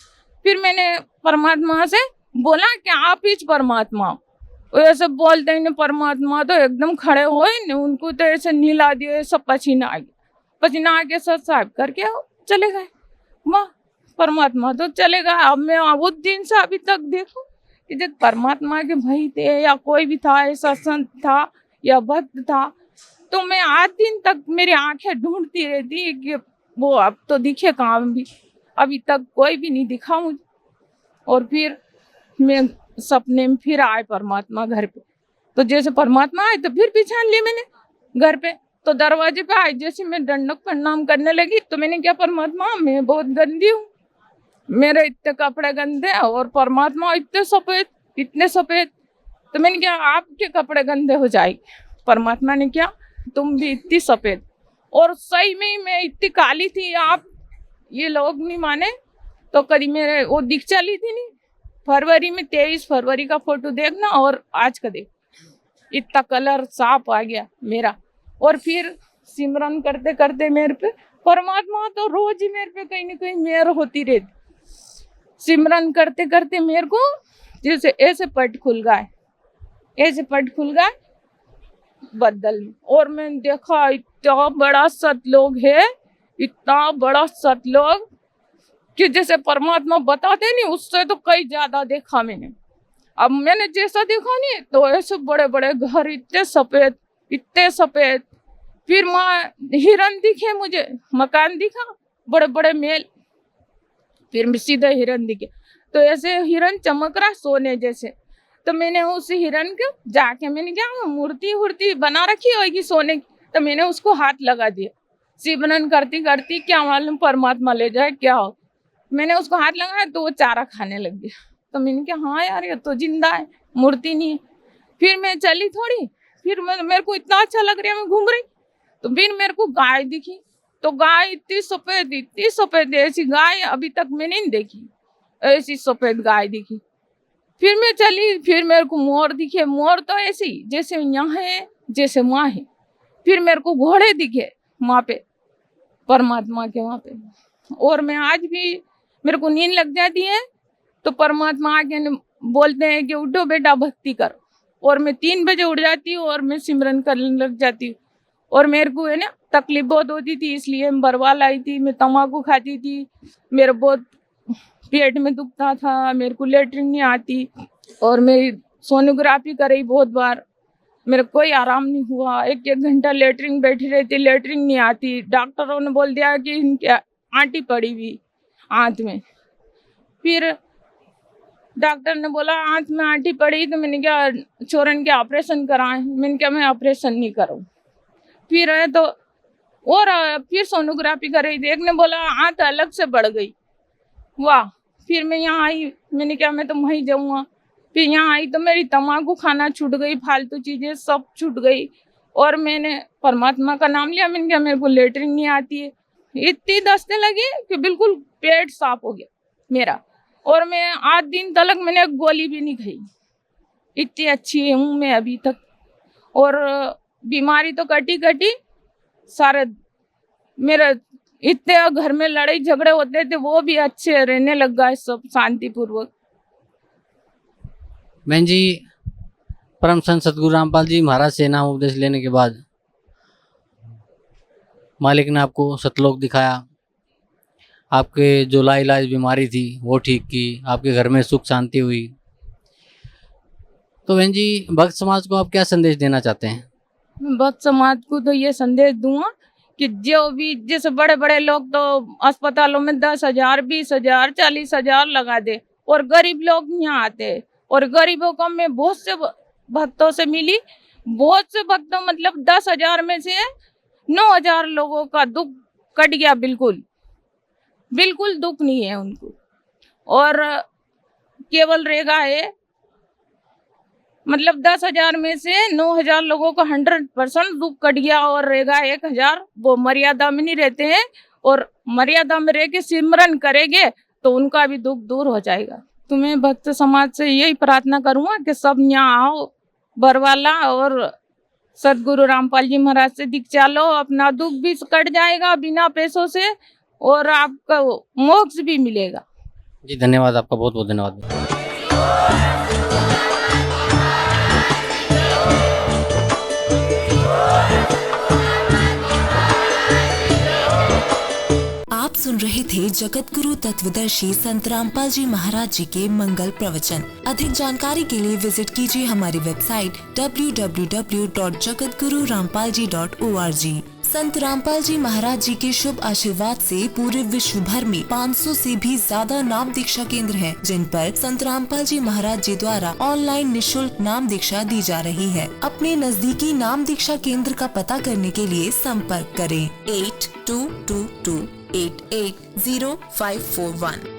फिर मैंने परमात्मा से बोला कि आप ही परमात्मा। ऐसे बोलते ही परमात्मा तो एकदम खड़े हुए, उनको तो ऐसे नीला दिए, सब पसीना आ गया। पसीना आके सब साफ करके चले गए। वाह, परमात्मा तो चले गए। अब मैं उस दिन से अभी तक देखूं कि जब परमात्मा के भाई थे या कोई भी था, ऐसा संत था या भक्त था, तो मैं आज दिन तक मेरी आंखें ढूंढती रहती कि वो अब तो दिखे कहाँ भी। अभी तक कोई भी नहीं दिखा मुझे। और फिर मैं सपने में फिर आए परमात्मा घर पे। तो जैसे परमात्मा आए तो फिर पहचान लिए मैंने घर पे। तो दरवाजे पे आए, जैसे मैं दंडक प्रणाम करने लगी तो मैंने क्या परमात्मा मैं बहुत गंदी हूँ, मेरे इतने कपड़े गंदे और परमात्मा इतने सफेद। तो मैंने क्या आपके कपड़े गंदे हो जाएंगे। परमात्मा ने क्या तुम भी इतनी सफेद। और सही में ही मैं इतनी काली थी, आप ये लोग नहीं माने तो कभी मेरे वो दिख चली थी नहीं। फरवरी में 23 फरवरी का फोटो देखना और आज का देख, इतना कलर साफ आ गया मेरा। और फिर सिमरन करते करते मेरे पे परमात्मा तो रोज ही मेरे पे कहीं ना कहीं मेहर होती रहती। सिमरन करते करते मेरे को जैसे ऐसे पट खुल गए बदल में। और मैंने देखा इतना बड़ा सतलोक है, इतना बड़ा सतलोक कि जैसे परमात्मा बताते नहीं, उससे तो कई ज्यादा देखा मैंने। अब मैंने जैसा देखा नहीं तो ऐसे बड़े बड़े घर इतने सफेद। फिर वहाँ हिरन दिखे मुझे, मकान दिखा, बड़े बड़े मेल, फिर सीधे हिरन दिखे। तो ऐसे हिरन चमक रहा सोने जैसे। तो मैंने उस हिरन को जाके मैंने क्या मूर्ति वूर्ति बना रखी होगी सोने की, तो मैंने उसको हाथ लगा दिया। सिमरन करती करती क्या मालूम परमात्मा ले जाए क्या हो, मैंने उसको हाथ लगाया तो वो चारा खाने लग गया। तो मैंने कहा हाँ यार ये तो जिंदा है, मूर्ति नहीं है। फिर मैं चली थोड़ी, फिर मेरे को इतना अच्छा लग रहा है, मैं घूम रही तो फिर मेरे को गाय दिखी। तो गाय इतनी सफेद ऐसी गाय अभी तक मैंने नहीं देखी, ऐसी सफेद गाय दिखी। फिर मैं चली, फिर मेरे को मोर दिखे, मोर तो ऐसी जैसे यहाँ है जैसे वहाँ है। फिर मेरे को घोड़े दिखे वहाँ पे परमात्मा के वहाँ पे। और मैं आज भी मेरे को नींद लग जाती है तो परमात्मा आके बोलते हैं कि उठो बेटा भक्ति करो, और मैं 3 बजे उठ जाती हूँ और मैं सिमरन करने लग जाती हूँ। और मेरे को है ना तकलीफ बहुत होती थी, इसलिए मैं बरवाल आई थी, मैं तम्बाकू खाती थी, मेरे बहुत पेट में दुखता था, मेरे को लेटरिन नहीं आती, और मेरी सोनोग्राफी कराई बहुत बार, मेरे कोई आराम नहीं हुआ। 1-1 घंटा लेटरिन बैठी रहती, लेटरिन नहीं आती। डॉक्टरों ने बोल दिया कि इनके आंटी पड़ी हुई आंत में। फिर डॉक्टर ने बोला आंत में आंटी पड़ी, तो मैंने क्या छोरन के ऑपरेशन कराए, मैंने क्या मैं ऑपरेशन नहीं करूँ। फिर है तो और फिर सोनोग्राफी कराई, एक ने बोला आंत अलग से बढ़ गई। वाह, फिर मैं यहाँ आई, मैंने क्या मैं तो वहीं जाऊँगा। फिर यहाँ आई तो मेरी तम्बाकू खाना छूट गई, फालतू चीज़ें सब छूट गई, और मैंने परमात्मा का नाम लिया। मैंने क्या मेरे को लेटरिन नहीं आती है, इतनी दस्ते लगी कि बिल्कुल पेट साफ हो गया मेरा। और मैं 8 दिन तक मैंने एक गोली भी नहीं खाई, इतनी अच्छी हूँ मैं अभी तक। और बीमारी तो कटी सारे मेरे इतने घर में लड़ाई झगड़े होते थे वो भी अच्छे रहने लग गए, सब शांतिपूर्वक। बहन जी, परम संत सतगुरु रामपाल जी महाराज से नाम उपदेश लेने के बाद मालिक ने आपको सतलोक दिखाया, आपके जो लाइलाज बीमारी थी वो ठीक की, आपके घर में सुख शांति हुई। तो बहन जी, भक्त समाज को आप क्या संदेश देना चाहते हैं? भक्त समाज को तो ये संदेश दूंगा कि जो भी जैसे बड़े बड़े लोग तो अस्पतालों में 10,000, 20,000, 40,000 लगा दे, और गरीब लोग यहाँ आते, और गरीबों को मैं बहुत से भक्तों से मिली, बहुत से भक्तों मतलब 10,000 में से 9,000 लोगों का दुख कट गया, बिल्कुल दुख नहीं है उनको। और केवल रेगा है मतलब 10,000 में से 9,000 लोगों का 100% दुख कट गया, और रहेगा 1,000 वो मर्यादा में नहीं रहते हैं, और मर्यादा में रह के सिमरन करेंगे तो उनका भी दुख दूर हो जाएगा। तो मैं भक्त समाज से यही प्रार्थना करूँगा कि सब यहाँ आओ बरवाला, और सतगुरु रामपाल जी महाराज से दीक्षा लो, अपना दुख भी कट जाएगा बिना पैसों से, और आपका मोक्ष भी मिलेगा। जी धन्यवाद, आपका बहुत बहुत धन्यवाद। आप सुन रहे थे जगत गुरु तत्वदर्शी संत रामपाल जी महाराज जी के मंगल प्रवचन। अधिक जानकारी के लिए विजिट कीजिए हमारी वेबसाइट www.jagatgururampalji.org। संत रामपाल जी महाराज जी के शुभ आशीर्वाद से पूरे विश्व भर में 500 से भी ज्यादा नाम दीक्षा केंद्र हैं, जिन पर संत रामपाल जी महाराज जी द्वारा ऑनलाइन निशुल्क नाम दीक्षा दी जा रही है। अपने नजदीकी नाम दीक्षा केंद्र का पता करने के लिए संपर्क करें 8222880541।